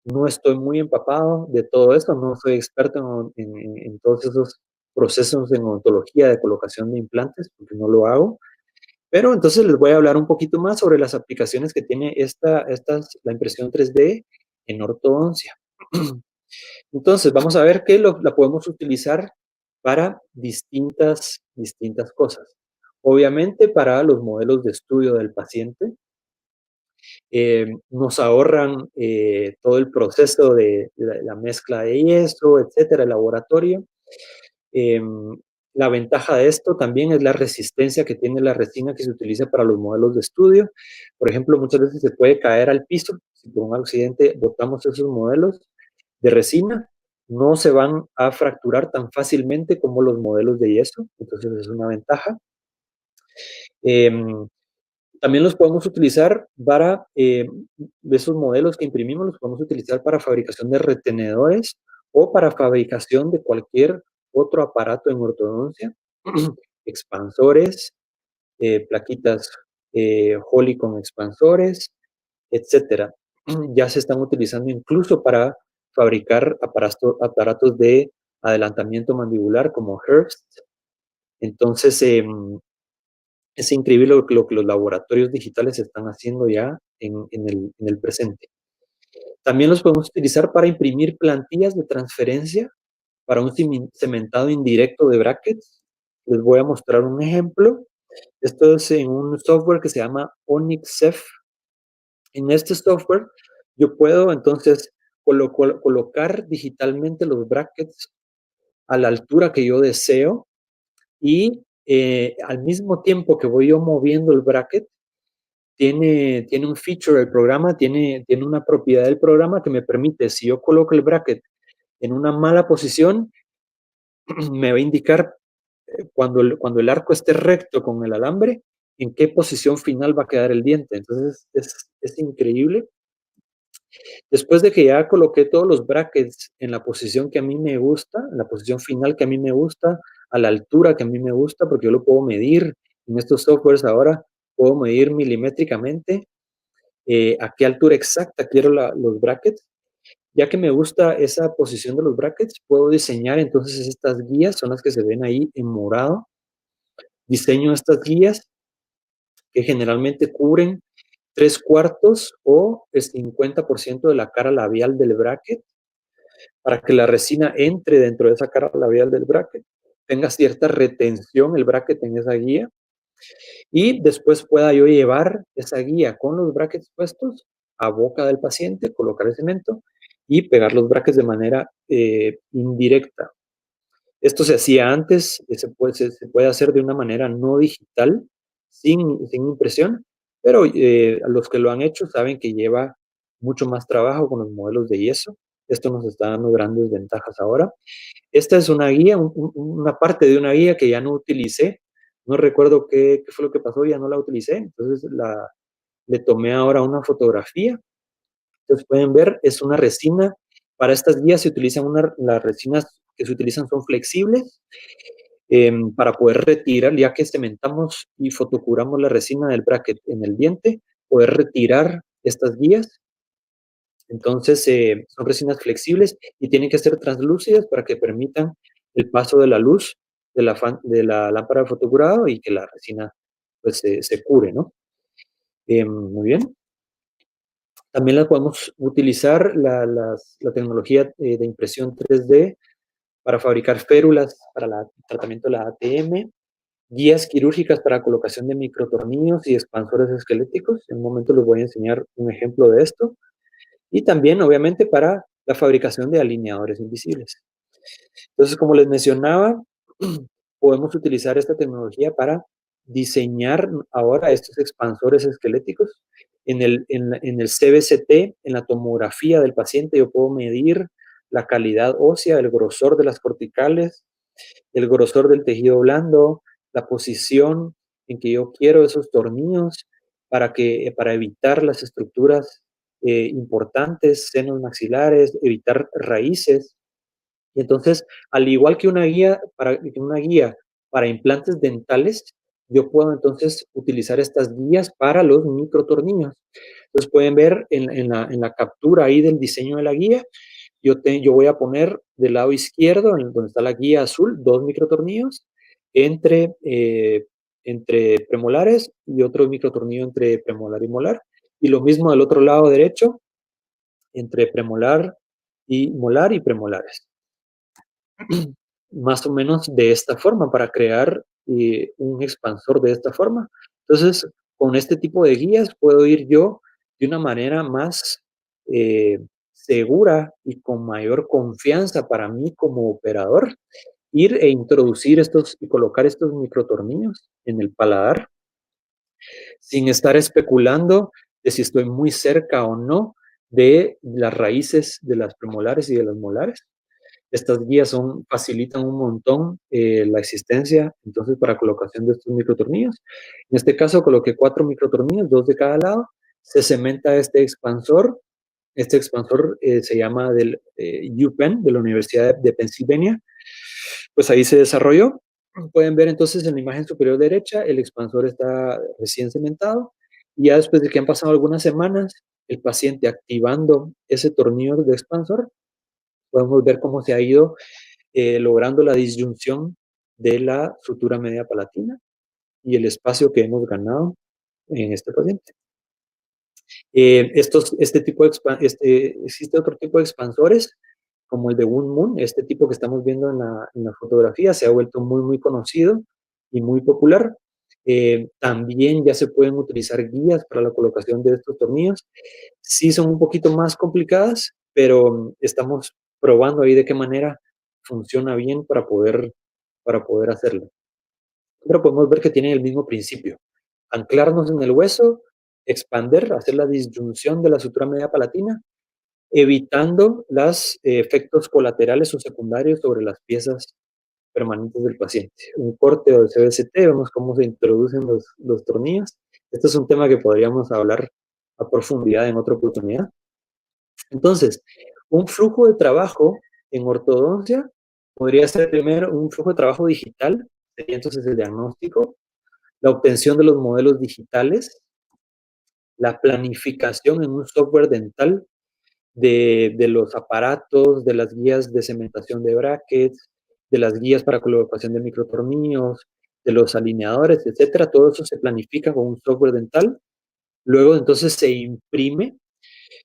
No estoy muy empapado de todo esto, no soy experto en todos esos procesos en odontología de colocación de implantes, porque no lo hago. Pero entonces les voy a hablar un poquito más sobre las aplicaciones que tiene la impresión 3D en ortodoncia. Entonces, vamos a ver que la podemos utilizar para distintas cosas. Obviamente, para los modelos de estudio del paciente, nos ahorran todo el proceso de la mezcla de yeso, etcétera, el laboratorio. La ventaja de esto también es la resistencia que tiene la resina que se utiliza para los modelos de estudio. Por ejemplo, muchas veces se puede caer al piso. Si por un accidente botamos esos modelos de resina, no se van a fracturar tan fácilmente como los modelos de yeso. Entonces es una ventaja. También los podemos utilizar para, esos modelos que imprimimos, los podemos utilizar para fabricación de retenedores o para fabricación de cualquier otro aparato en ortodoncia, expansores, plaquitas Holly con expansores, etcétera. Ya se están utilizando incluso para fabricar aparatos de adelantamiento mandibular como Herbst. Entonces, es increíble lo que los laboratorios digitales están haciendo ya en el presente. También los podemos utilizar para imprimir plantillas de transferencia para un cementado indirecto de brackets. Les voy a mostrar un ejemplo. Esto es en un software que se llama OnyxCEF. En este software yo puedo entonces colocar digitalmente los brackets a la altura que yo deseo y al mismo tiempo que voy yo moviendo el bracket, tiene un feature del programa, tiene una propiedad del programa que me permite, si yo coloco el bracket en una mala posición, me va a indicar cuando el arco esté recto con el alambre, en qué posición final va a quedar el diente. Entonces, es increíble. Después de que ya coloqué todos los brackets en la posición que a mí me gusta, en la posición final que a mí me gusta, a la altura que a mí me gusta, porque yo lo puedo medir en estos softwares ahora, puedo medir milimétricamente a qué altura exacta quiero los brackets. Ya que me gusta esa posición de los brackets, puedo diseñar entonces estas guías, son las que se ven ahí en morado. Diseño estas guías que generalmente cubren 3/4 o el 50% de la cara labial del bracket. para que la resina entre dentro de esa cara labial del bracket, tenga cierta retención el bracket en esa guía, y después pueda yo llevar esa guía con los brackets puestos a boca del paciente, colocar el cemento y pegar los brackets de manera indirecta. Esto se hacía antes, se puede hacer de una manera no digital, sin impresión, pero los que lo han hecho saben que lleva mucho más trabajo con los modelos de yeso. Esto nos está dando grandes ventajas ahora. Esta es una guía, una parte de una guía que ya no utilicé. No recuerdo qué fue lo que pasó, ya no la utilicé. Entonces le tomé ahora una fotografía. Entonces pueden ver, es una resina. Para estas guías se utilizan las resinas que se utilizan son flexibles para poder retirar, ya que cementamos y fotocuramos la resina del bracket en el diente, poder retirar estas guías. Entonces, son resinas flexibles y tienen que ser translúcidas para que permitan el paso de la luz de la lámpara de fotocurado y que la resina pues, se cure, ¿no? Muy bien. También la podemos utilizar la tecnología de impresión 3D para fabricar férulas para el tratamiento de la ATM, guías quirúrgicas para colocación de microtornillos y expansores esqueléticos. En un momento les voy a enseñar un ejemplo de esto. Y también, obviamente, para la fabricación de alineadores invisibles. Entonces, como les mencionaba, podemos utilizar esta tecnología para diseñar ahora estos expansores esqueléticos. En el CBCT, en la tomografía del paciente, yo puedo medir la calidad ósea, el grosor de las corticales, el grosor del tejido blando, la posición en que yo quiero esos tornillos para evitar las estructuras importantes, senos maxilares, evitar raíces. Y entonces, al igual que una guía para implantes dentales, yo puedo entonces utilizar estas guías para los microtornillos. Entonces pueden ver en la captura ahí del diseño de la guía, yo voy a poner del lado izquierdo, donde está la guía azul, 2 microtornillos entre premolares y otro microtornillo entre premolar y molar. Y lo mismo del otro lado derecho, entre premolar y molar y premolares. Más o menos de esta forma, para crear un expansor de esta forma. Entonces, con este tipo de guías puedo ir yo de una manera más segura y con mayor confianza para mí como operador, ir e introducir estos y colocar estos microtornillos en el paladar sin estar especulando de si estoy muy cerca o no de las raíces de las premolares y de las molares. Estas guías facilitan un montón la existencia, entonces, para colocación de estos microtornillos. En este caso, coloqué 4 microtornillos, 2 de cada lado. Se cementa este expansor. Este expansor se llama del UPenn, de la Universidad de Pennsylvania. Pues ahí se desarrolló. Pueden ver entonces en la imagen superior derecha, el expansor está recién cementado. Y ya después de que han pasado algunas semanas, el paciente activando ese tornillo de expansor, podemos ver cómo se ha ido logrando la disyunción de la sutura media palatina y el espacio que hemos ganado en este paciente. Existe otro tipo de expansores, como el de Wound Moon, este tipo que estamos viendo en la fotografía, se ha vuelto muy, muy conocido y muy popular. También ya se pueden utilizar guías para la colocación de estos tornillos. Sí son un poquito más complicadas, pero estamos probando ahí de qué manera funciona bien para poder hacerlo. Pero podemos ver que tienen el mismo principio. Anclarnos en el hueso, expander, hacer la disyunción de la sutura media palatina, evitando los efectos colaterales o secundarios sobre las piezas permanentes del paciente. Un corte o el CBCT, vemos cómo se introducen los tornillos. Este es un tema que podríamos hablar a profundidad en otra oportunidad. Entonces, un flujo de trabajo en ortodoncia podría ser primero un flujo de trabajo digital, sería entonces el diagnóstico, la obtención de los modelos digitales, la planificación en un software dental de los aparatos, de las guías de cementación de brackets, de las guías para colocación de microtornillos, de los alineadores, etcétera. Todo eso se planifica con un software dental. Luego, entonces, se imprime.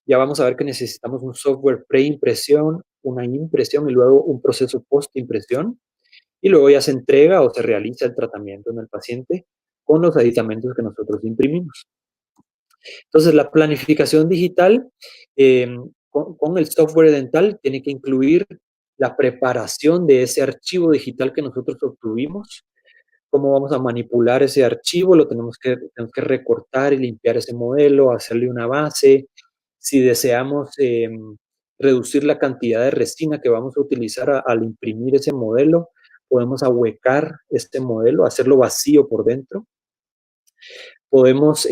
Ya vamos a ver que necesitamos un software preimpresión, una impresión y luego un proceso post-impresión, y luego ya se entrega o se realiza el tratamiento en el paciente con los aditamentos que nosotros imprimimos. Entonces, la planificación digital con el software dental tiene que incluir la preparación de ese archivo digital que nosotros obtuvimos, cómo vamos a manipular ese archivo, tenemos que recortar y limpiar ese modelo, hacerle una base. Si deseamos reducir la cantidad de resina que vamos a utilizar al imprimir ese modelo, podemos ahuecar este modelo, hacerlo vacío por dentro. Podemos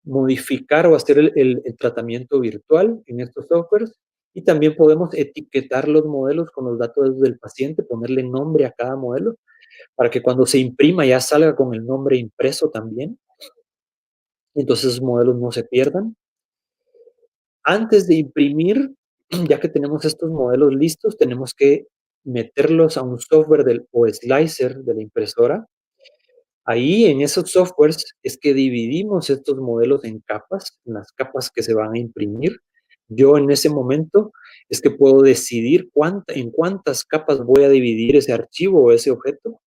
modificar o hacer el tratamiento virtual en estos softwares, y también podemos etiquetar los modelos con los datos del paciente, ponerle nombre a cada modelo, para que cuando se imprima ya salga con el nombre impreso también. Entonces esos modelos no se pierdan. Antes de imprimir, ya que tenemos estos modelos listos, tenemos que meterlos a un software o slicer de la impresora. Ahí en esos softwares es que dividimos estos modelos en capas, en las capas que se van a imprimir. Yo en ese momento es que puedo decidir en cuántas capas voy a dividir ese archivo o ese objeto,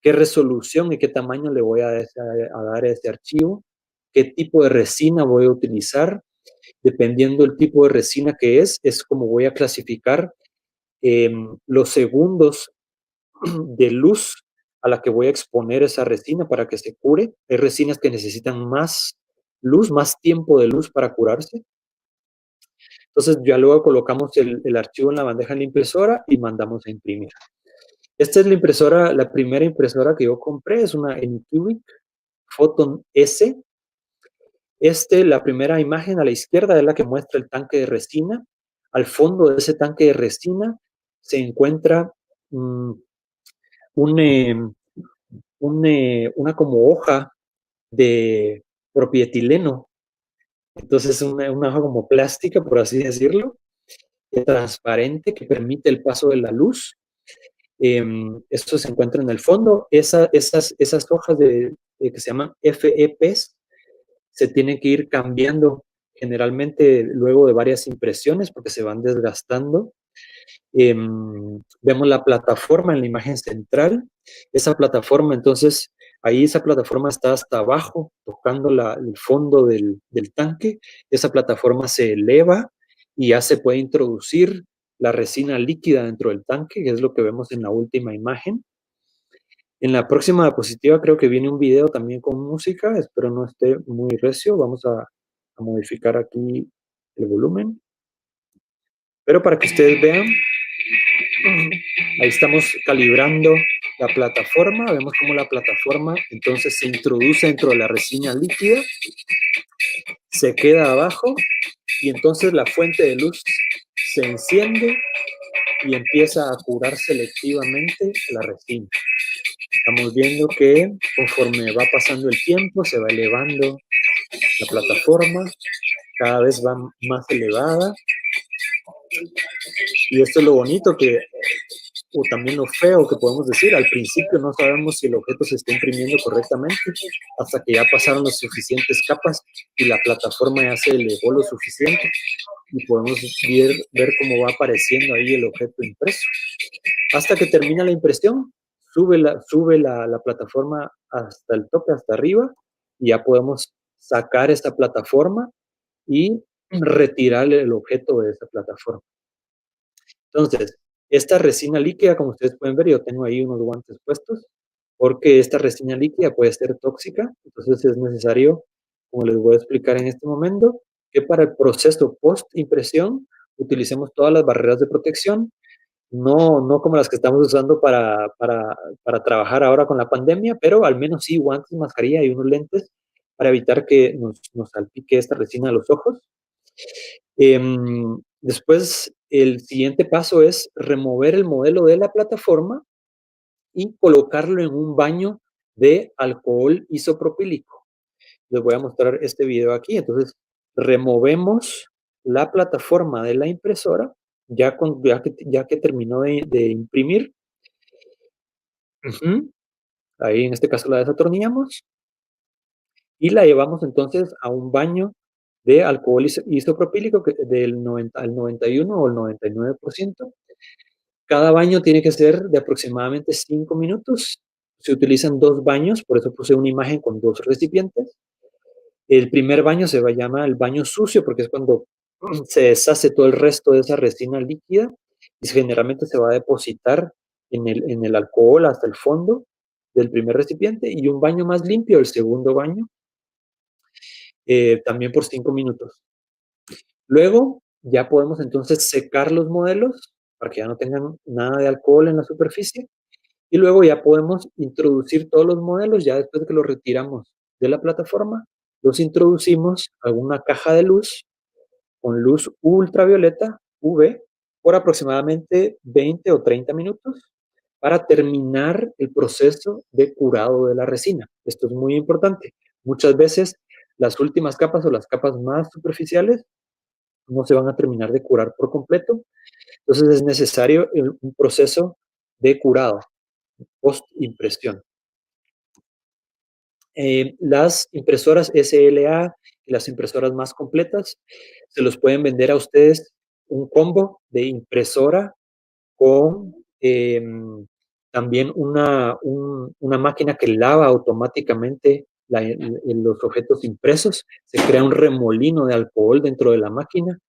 qué resolución y qué tamaño le voy a dar a ese archivo, qué tipo de resina voy a utilizar. Dependiendo del tipo de resina que es como voy a clasificar los segundos de luz a la que voy a exponer esa resina para que se cure. Hay resinas que necesitan más luz, más tiempo de luz para curarse. Entonces ya luego colocamos el archivo en la bandeja de la impresora y mandamos a imprimir. Esta es la impresora, la primera impresora que yo compré, es una Anycubic Photon S. La primera imagen a la izquierda es la que muestra el tanque de resina. Al fondo de ese tanque de resina se encuentra una como hoja de propietileno. Entonces, una hoja como plástica, por así decirlo, transparente, que permite el paso de la luz. Esto se encuentra en el fondo. Esas hojas que se llaman FEPs se tienen que ir cambiando generalmente luego de varias impresiones porque se van desgastando. Vemos la plataforma en la imagen central. Esa plataforma, entonces, ahí esa plataforma está hasta abajo, tocando el fondo del tanque. Esa plataforma se eleva y ya se puede introducir la resina líquida dentro del tanque, que es lo que vemos en la última imagen. En la próxima diapositiva creo que viene un video también con música, espero no esté muy recio. Vamos a modificar aquí el volumen. Pero para que ustedes vean, ahí estamos calibrando la plataforma. Vemos cómo la plataforma entonces se introduce dentro de la resina líquida, se queda abajo y entonces la fuente de luz se enciende y empieza a curar selectivamente la resina. Estamos viendo que conforme va pasando el tiempo se va elevando la plataforma, cada vez va más elevada. Y esto es lo bonito o también lo feo que podemos decir, al principio no sabemos si el objeto se está imprimiendo correctamente hasta que ya pasaron las suficientes capas y la plataforma ya se elevó lo suficiente y podemos ver cómo va apareciendo ahí el objeto impreso. Hasta que termina la impresión, sube la plataforma hasta el tope, hasta arriba, y ya podemos sacar esta plataforma y retirar el objeto de esa plataforma. Entonces, esta resina líquida, como ustedes pueden ver, yo tengo ahí unos guantes puestos, porque esta resina líquida puede ser tóxica. Entonces es necesario, como les voy a explicar en este momento, que para el proceso post-impresión utilicemos todas las barreras de protección, no como las que estamos usando para trabajar ahora con la pandemia, pero al menos sí guantes, mascarilla y unos lentes para evitar que nos salpique esta resina a los ojos. Después, el siguiente paso es remover el modelo de la plataforma y colocarlo en un baño de alcohol isopropílico. Les voy a mostrar este video aquí. Entonces, removemos la plataforma de la impresora ya que terminó de imprimir. Ahí en este caso la desatornillamos y la llevamos entonces a un baño de alcohol isopropílico del 90 al 91 o el 99%. Cada baño tiene que ser de aproximadamente 5 minutos. Se utilizan 2 baños, por eso puse una imagen con 2 recipientes. El primer baño se va a llamar el baño sucio porque es cuando se deshace todo el resto de esa resina líquida y generalmente se va a depositar en el alcohol hasta el fondo del primer recipiente, y un baño más limpio, el segundo baño, también por 5 minutos. Luego ya podemos entonces secar los modelos para que ya no tengan nada de alcohol en la superficie, y luego ya podemos introducir todos los modelos. Ya después de que los retiramos de la plataforma, los introducimos a una caja de luz con luz ultravioleta, UV, por aproximadamente 20 o 30 minutos para terminar el proceso de curado de la resina. Esto es muy importante. Muchas veces las últimas capas o las capas más superficiales no se van a terminar de curar por completo. Entonces es necesario un proceso de curado, post-impresión. Las impresoras SLA y las impresoras más completas se los pueden vender a ustedes un combo de impresora con también una máquina que lava automáticamente los objetos impresos. Se crea un remolino de alcohol dentro de la máquina,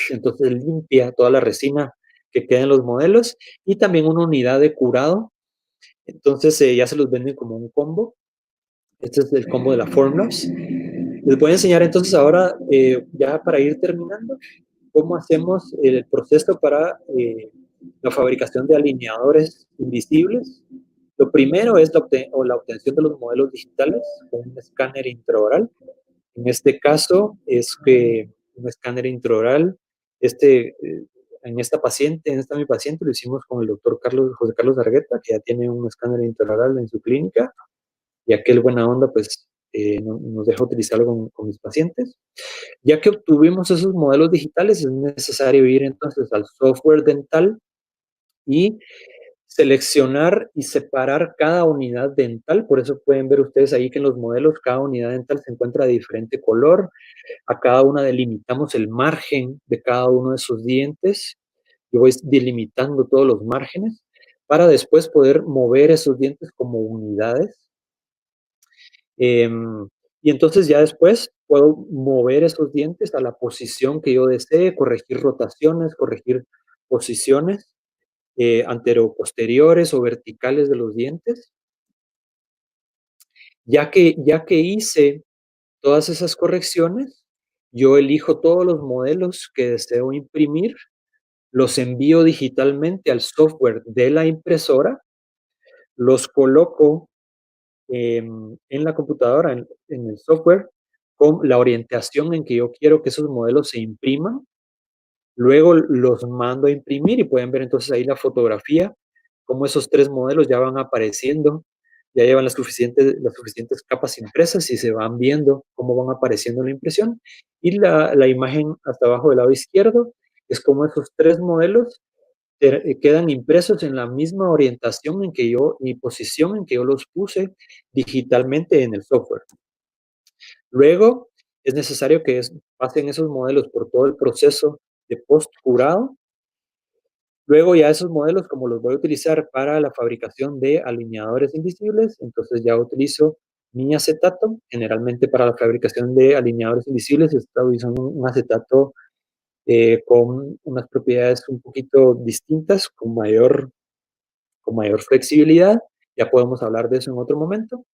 entonces limpia toda la resina que queda en los modelos, y también una unidad de curado. Entonces ya se los venden como un combo. Este es el combo de la Formlabs. Les voy a enseñar entonces ahora, ya para ir terminando, cómo hacemos el proceso para la fabricación de alineadores invisibles. Lo primero es la obtención de los modelos digitales con un escáner intraoral. En este caso es que un escáner intraoral, en esta mi paciente, lo hicimos con el doctor José Carlos Argueta, que ya tiene un escáner intraoral en su clínica, y aquel buena onda, pues, nos deja utilizarlo con mis pacientes. Ya que obtuvimos esos modelos digitales, es necesario ir entonces al software dental y seleccionar y separar cada unidad dental. Por eso pueden ver ustedes ahí que en los modelos cada unidad dental se encuentra de diferente color. A cada una delimitamos el margen de cada uno de sus dientes. Yo voy delimitando todos los márgenes para después poder mover esos dientes como unidades. Y entonces ya después puedo mover esos dientes a la posición que yo desee, corregir rotaciones, corregir posiciones anteroposteriores o verticales de los dientes. Ya que hice todas esas correcciones, yo elijo todos los modelos que deseo imprimir, los envío digitalmente al software de la impresora, los coloco en la computadora, en el software, con la orientación en que yo quiero que esos modelos se impriman. Luego los mando a imprimir y pueden ver entonces ahí la fotografía, cómo esos 3 modelos ya van apareciendo, ya llevan las suficientes capas impresas y se van viendo cómo van apareciendo en la impresión. Y la imagen hasta abajo del lado izquierdo es como esos 3 modelos quedan impresos en la misma orientación en que y posición en que yo los puse digitalmente en el software. Luego, es necesario que pasen esos modelos por todo el proceso de post-curado. Luego ya esos modelos, como los voy a utilizar para la fabricación de alineadores invisibles, entonces ya utilizo mi acetato. Generalmente para la fabricación de alineadores invisibles estoy utilizando un acetato con unas propiedades un poquito distintas, con mayor flexibilidad. Ya podemos hablar de eso en otro momento.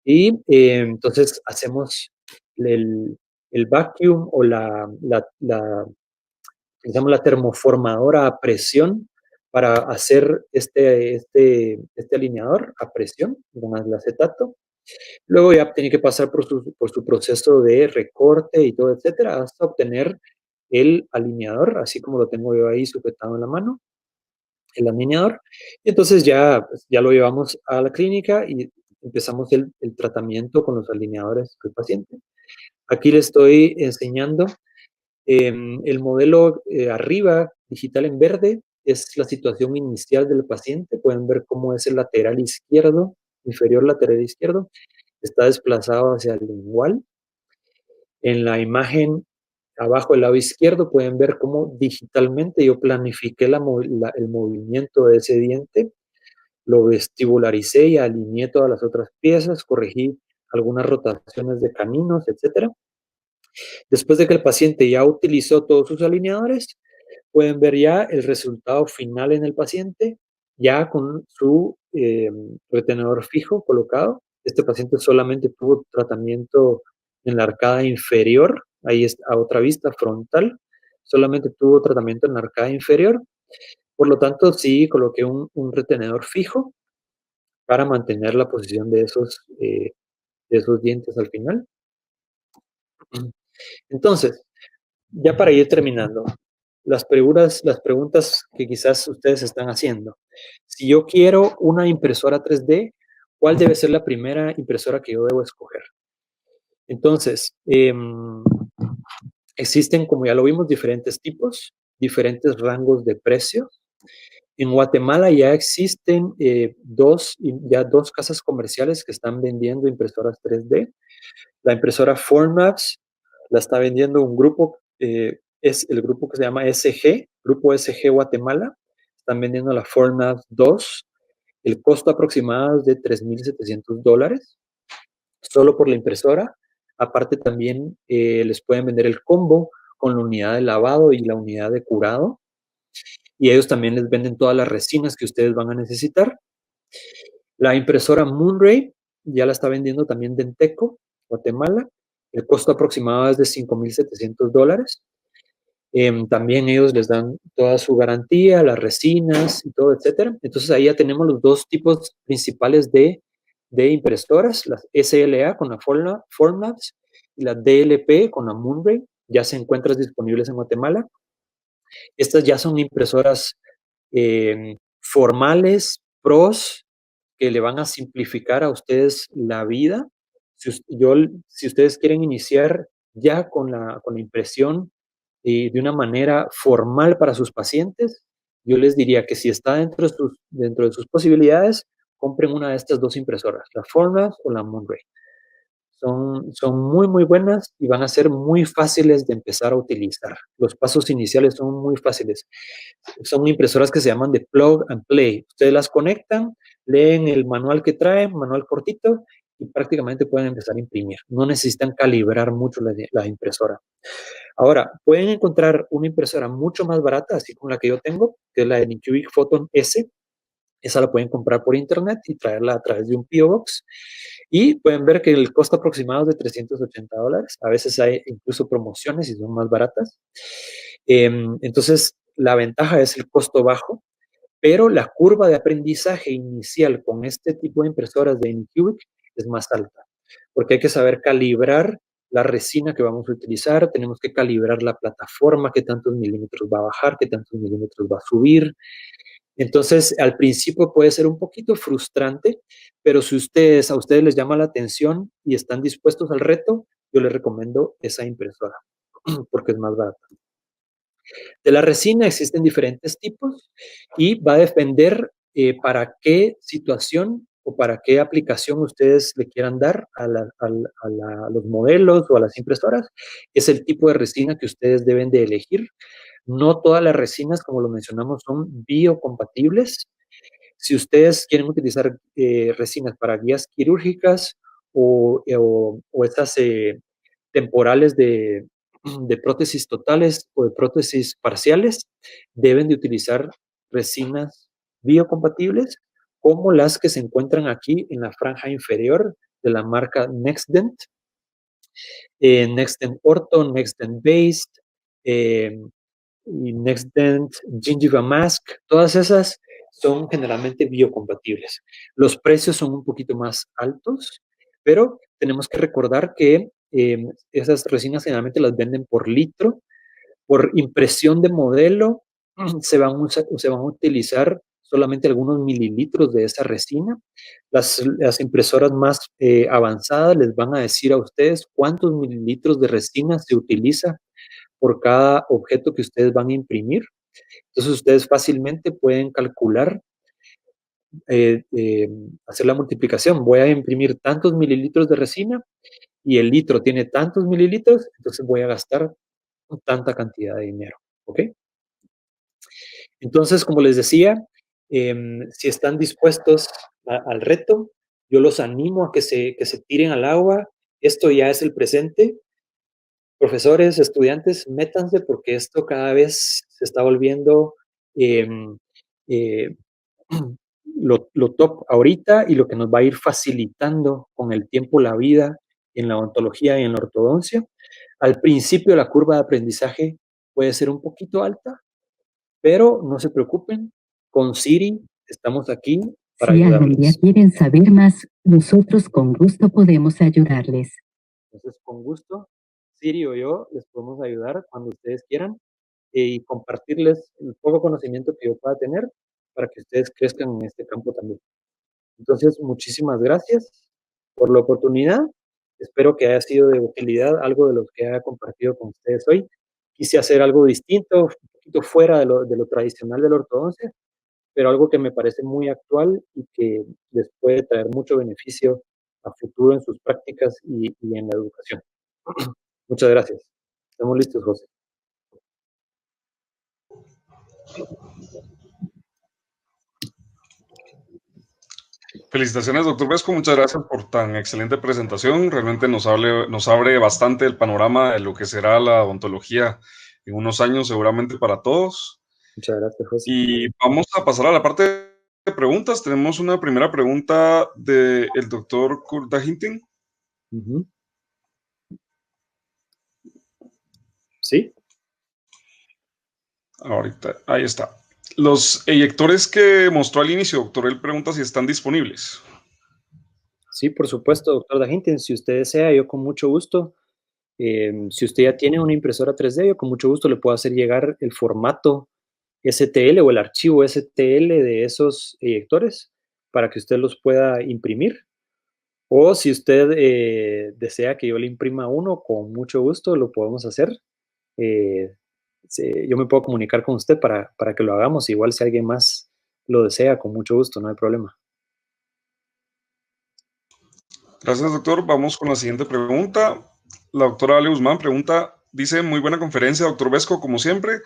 Y entonces hacemos el vacuum o utilizamos la termoformadora a presión para hacer este alineador a presión con el acetato. Luego ya tiene que pasar por su proceso de recorte y todo, etcétera, hasta obtener el alineador, así como lo tengo yo ahí sujetado en la mano, el alineador. Y entonces pues, ya lo llevamos a la clínica y empezamos el tratamiento con los alineadores del paciente. Aquí le estoy enseñando el modelo arriba, digital en verde, es la situación inicial del paciente. Pueden ver cómo es el lateral izquierdo, inferior lateral izquierdo, está desplazado hacia el lingual. En la imagen abajo del lado izquierdo pueden ver cómo digitalmente yo planifiqué el movimiento de ese diente, lo vestibularicé y alineé todas las otras piezas, corregí algunas rotaciones de caninos, etc. Después de que el paciente ya utilizó todos sus alineadores, pueden ver ya el resultado final en el paciente, ya con su retenedor fijo colocado. Este paciente solamente tuvo tratamiento en la arcada inferior, ahí está a otra vista frontal, solamente tuvo tratamiento en la arcada inferior, por lo tanto sí coloqué un retenedor fijo para mantener la posición de esos dientes al final. Entonces, ya para ir terminando, las preguntas que quizás ustedes están haciendo. Si yo quiero una impresora 3D, ¿cuál debe ser la primera impresora que yo debo escoger? Entonces, existen, como ya lo vimos, diferentes tipos, diferentes rangos de precio. En Guatemala ya existen dos casas comerciales que están vendiendo impresoras 3D. La impresora Formlabs la está vendiendo un grupo, es el grupo que se llama SG, Grupo SG Guatemala. Están vendiendo la Formlabs 2. El costo aproximado es de $3,700 solo por la impresora. Aparte también les pueden vender el combo con la unidad de lavado y la unidad de curado. Y ellos también les venden todas las resinas que ustedes van a necesitar. La impresora Moonray ya la está vendiendo también Denteco, Guatemala. El costo aproximado es de $5,700. También ellos les dan toda su garantía, las resinas y todo, etcétera. Entonces ahí ya tenemos los dos tipos principales de impresoras, las SLA con la Formlabs y la DLP con la Moonray. Ya se encuentran disponibles en Guatemala. Estas ya son impresoras formales, pros, que le van a simplificar a ustedes la vida. Si ustedes quieren iniciar ya con la impresión de una manera formal para sus pacientes, yo les diría que si está dentro de sus posibilidades, compren una de estas dos impresoras, la Formlabs o la Moonray. Son muy, muy buenas y van a ser muy fáciles de empezar a utilizar. Los pasos iniciales son muy fáciles. Son impresoras que se llaman de plug and play. Ustedes las conectan, leen el manual que trae, manual cortito, y prácticamente pueden empezar a imprimir. No necesitan calibrar mucho la impresora. Ahora, pueden encontrar una impresora mucho más barata, así como la que yo tengo, que es la de Incubic Photon S. Esa la pueden comprar por internet y traerla a través de un P.O. Box. Y pueden ver que el costo aproximado es de $380. A veces hay incluso promociones y son más baratas. Entonces, la ventaja es el costo bajo, pero la curva de aprendizaje inicial con este tipo de impresoras de Incubic es más alta, porque hay que saber calibrar la resina que vamos a utilizar, tenemos que calibrar la plataforma, qué tantos milímetros va a bajar, qué tantos milímetros va a subir. Entonces, al principio puede ser un poquito frustrante, pero si a ustedes les llama la atención y están dispuestos al reto, yo les recomiendo esa impresora, porque es más barata. De la resina existen diferentes tipos y va a depender para qué situación o para qué aplicación ustedes le quieran dar a los modelos o a las impresoras. Es el tipo de resina que ustedes deben de elegir. No todas las resinas, como lo mencionamos, son biocompatibles. Si ustedes quieren utilizar resinas para guías quirúrgicas o estas temporales de prótesis totales o de prótesis parciales, deben de utilizar resinas biocompatibles como las que se encuentran aquí en la franja inferior de la marca NextDent, NextDent Ortho, NextDent Based, y NextDent Gingiva Mask. Todas esas son generalmente biocompatibles. Los precios son un poquito más altos, pero tenemos que recordar que esas resinas generalmente las venden por litro. Por impresión de modelo se van a utilizar solamente algunos mililitros de esa resina. Las impresoras más avanzadas les van a decir a ustedes cuántos mililitros de resina se utiliza por cada objeto que ustedes van a imprimir. Entonces ustedes fácilmente pueden calcular, hacer la multiplicación. Voy a imprimir tantos mililitros de resina y el litro tiene tantos mililitros, entonces voy a gastar tanta cantidad de dinero, ¿ok? Entonces, como les decía, si están dispuestos al reto, yo los animo a que se tiren al agua. Esto ya es el presente. Profesores, estudiantes, métanse porque esto cada vez se está volviendo em, eh, lo top ahorita y lo que nos va a ir facilitando con el tiempo la vida en la odontología y en la ortodoncia. Al principio la curva de aprendizaje puede ser un poquito alta, pero no se preocupen, con Siri estamos aquí para Si algún día ayudarles. quieren saber más, nosotros con gusto podemos ayudarles. Entonces, con gusto, Siri o yo les podemos ayudar cuando ustedes quieran y compartirles el poco conocimiento que yo pueda tener para que ustedes crezcan en este campo también. Entonces, muchísimas gracias por la oportunidad. Espero que haya sido de utilidad algo de lo que haya compartido con ustedes hoy. Quise hacer algo distinto, un poquito fuera de lo tradicional de la ortodoncia, pero algo que me parece muy actual y que les puede traer mucho beneficio a futuro en sus prácticas y en la educación. Muchas gracias. Estamos listos, José. Felicitaciones, doctor Vesco. Muchas gracias por tan excelente presentación. Realmente nos abre bastante el panorama de lo que será la odontología en unos años, seguramente para todos. Muchas gracias, José. Y vamos a pasar a la parte de preguntas. Tenemos una primera pregunta del doctor Kurt Dahinting. Ujú. ¿Sí? Ahorita, ahí está. Los eyectores que mostró al inicio, doctor, él pregunta si están disponibles. Sí, por supuesto, doctor Dahinten. Si usted desea, yo con mucho gusto. Si usted ya tiene una impresora 3D, yo con mucho gusto le puedo hacer llegar el formato STL o el archivo STL de esos eyectores para que usted los pueda imprimir. O si usted desea que yo le imprima uno, con mucho gusto lo podemos hacer. Eh, yo me puedo comunicar con usted para que lo hagamos. Igual si alguien más lo desea, con mucho gusto, no hay problema. Gracias, doctor. Vamos con la siguiente pregunta. La doctora Ale Guzmán pregunta, dice, muy buena conferencia, doctor Vesco, como siempre.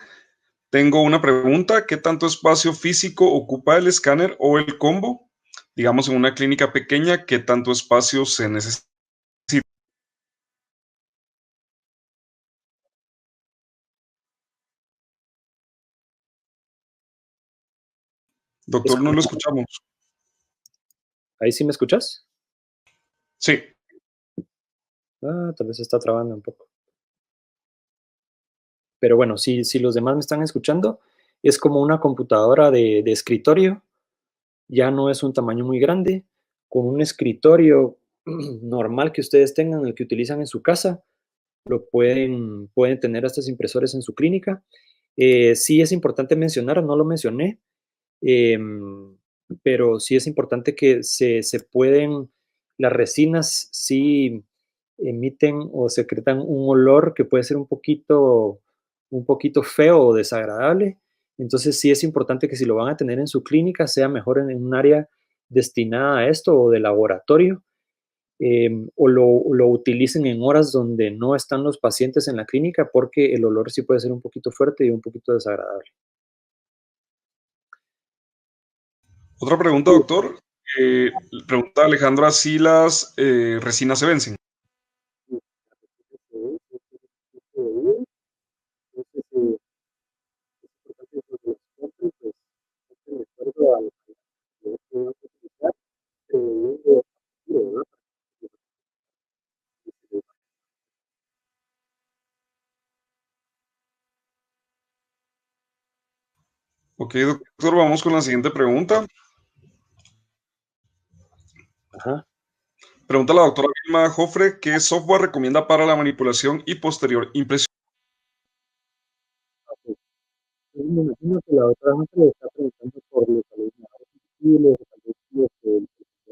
Tengo una pregunta, ¿qué tanto espacio físico ocupa el escáner o el combo? Digamos, en una clínica pequeña, ¿qué tanto espacio se necesita? Doctor, no lo escuchamos. ¿Ahí sí me escuchas? Sí. Tal vez se está trabando un poco. Pero bueno, si los demás me están escuchando, es como una computadora de escritorio, ya no es un tamaño muy grande, con un escritorio normal que ustedes tengan, el que utilizan en su casa, pueden tener estas impresores en su clínica. Sí es importante mencionar, no lo mencioné, em, pero sí es importante que se pueden, las resinas sí emiten o secretan un olor que puede ser un poquito feo o desagradable. Entonces sí es importante que si lo van a tener en su clínica, sea mejor en un área destinada a esto o de laboratorio, o lo utilicen en horas donde no están los pacientes en la clínica porque el olor sí puede ser un poquito fuerte y un poquito desagradable. Otra pregunta, doctor. Pregunta Alejandra si las resinas se vencen. Ok, doctor, vamos con la siguiente pregunta. Ajá. Pregunta la doctora Vilma Jofre, ¿qué software recomienda para la manipulación y posterior impresión? Me imagino que la otra gente le está preguntando por los alumnos visibles, tal vez los que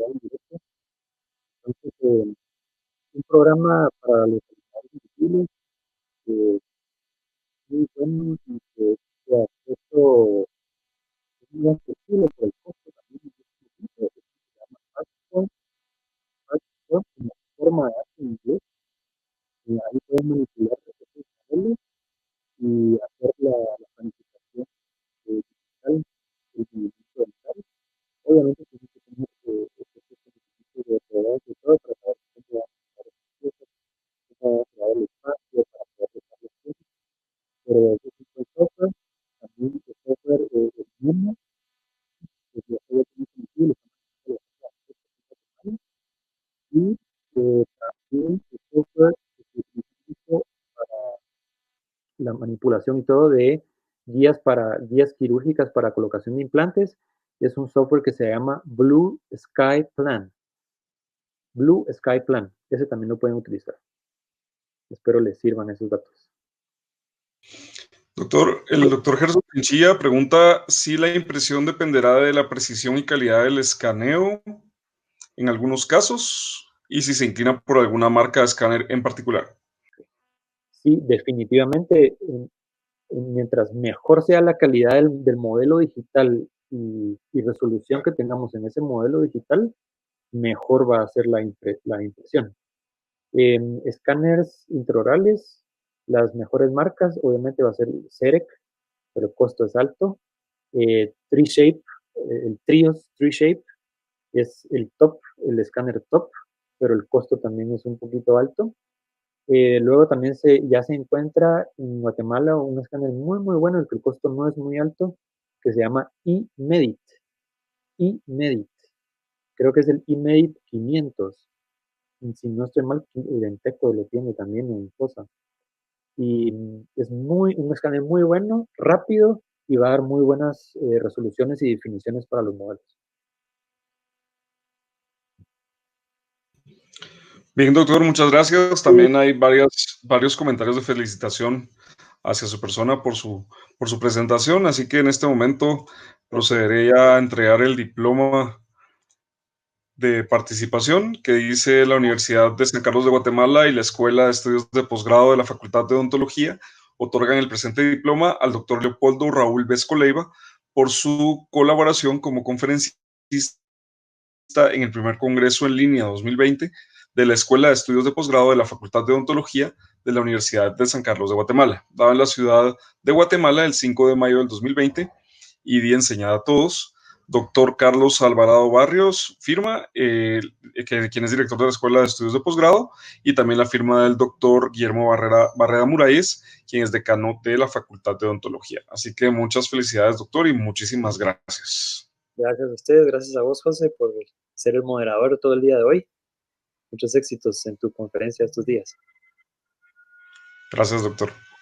en directo. Entonces, un programa para los alumnos visibles que es muy bueno y que acceso es muy accesible por el costo también es muy poquito, se llama Patchwork, una forma de arte en inglés. obviamente tiene que tener estos conocimientos de proveedores y todo para saber cómo va a usar el recurso, cómo va a crear el espacio para poder usar los recursos, pero ese tipo de software, también el software el mismo, que ya estoy aquí conocido, lo estamos y también el software que se utiliza para la manipulación y todo de guías quirúrgicas para colocación de implantes. Es un software que se llama Blue Sky Plan. Blue Sky Plan. Ese también lo pueden utilizar. Espero les sirvan esos datos. Doctor, el doctor Gerson Pinchilla pregunta si la impresión dependerá de la precisión y calidad del escaneo en algunos casos y si se inclina por alguna marca de escáner en particular. Sí, definitivamente, mientras mejor sea la calidad del modelo digital y resolución que tengamos en ese modelo digital, mejor va a ser la impresión. Escáneres intraorales, las mejores marcas, obviamente va a ser CEREC, pero el costo es alto. TreeShape, el Trios TreeShape es el top, el escáner top, pero el costo también es un poquito alto. Luego también ya se encuentra en Guatemala un escáner muy, muy bueno, el que el costo no es muy alto, que se llama eMedit. eMedit. Creo que es el eMedit 500. Si no estoy mal, Identeco lo tiene también en cosa. Y es un escáner muy bueno, rápido y va a dar muy buenas resoluciones y definiciones para los modelos. Bien, doctor, muchas gracias. También hay varios comentarios de felicitación hacia su persona por su presentación, así que en este momento procederé a entregar el diploma de participación que dice la Universidad de San Carlos de Guatemala y la Escuela de Estudios de Posgrado de la Facultad de Odontología otorgan el presente diploma al doctor Leopoldo Raúl Vesco Leiva por su colaboración como conferencista en el primer Congreso en línea 2020 de la Escuela de Estudios de Posgrado de la Facultad de Odontología de la Universidad de San Carlos de Guatemala, dada en la ciudad de Guatemala el 5 de mayo del 2020 y día enseñada a todos. Doctor Carlos Alvarado Barrios firma, quien es director de la Escuela de Estudios de Posgrado, y también la firma del doctor Guillermo Barrera Muralles, quien es decano de la Facultad de Odontología. Así que muchas felicidades, doctor, y muchísimas gracias. Gracias a ustedes, gracias a vos, José, por ser el moderador todo el día de hoy. Muchos éxitos en tu conferencia estos días. Gracias, doctor.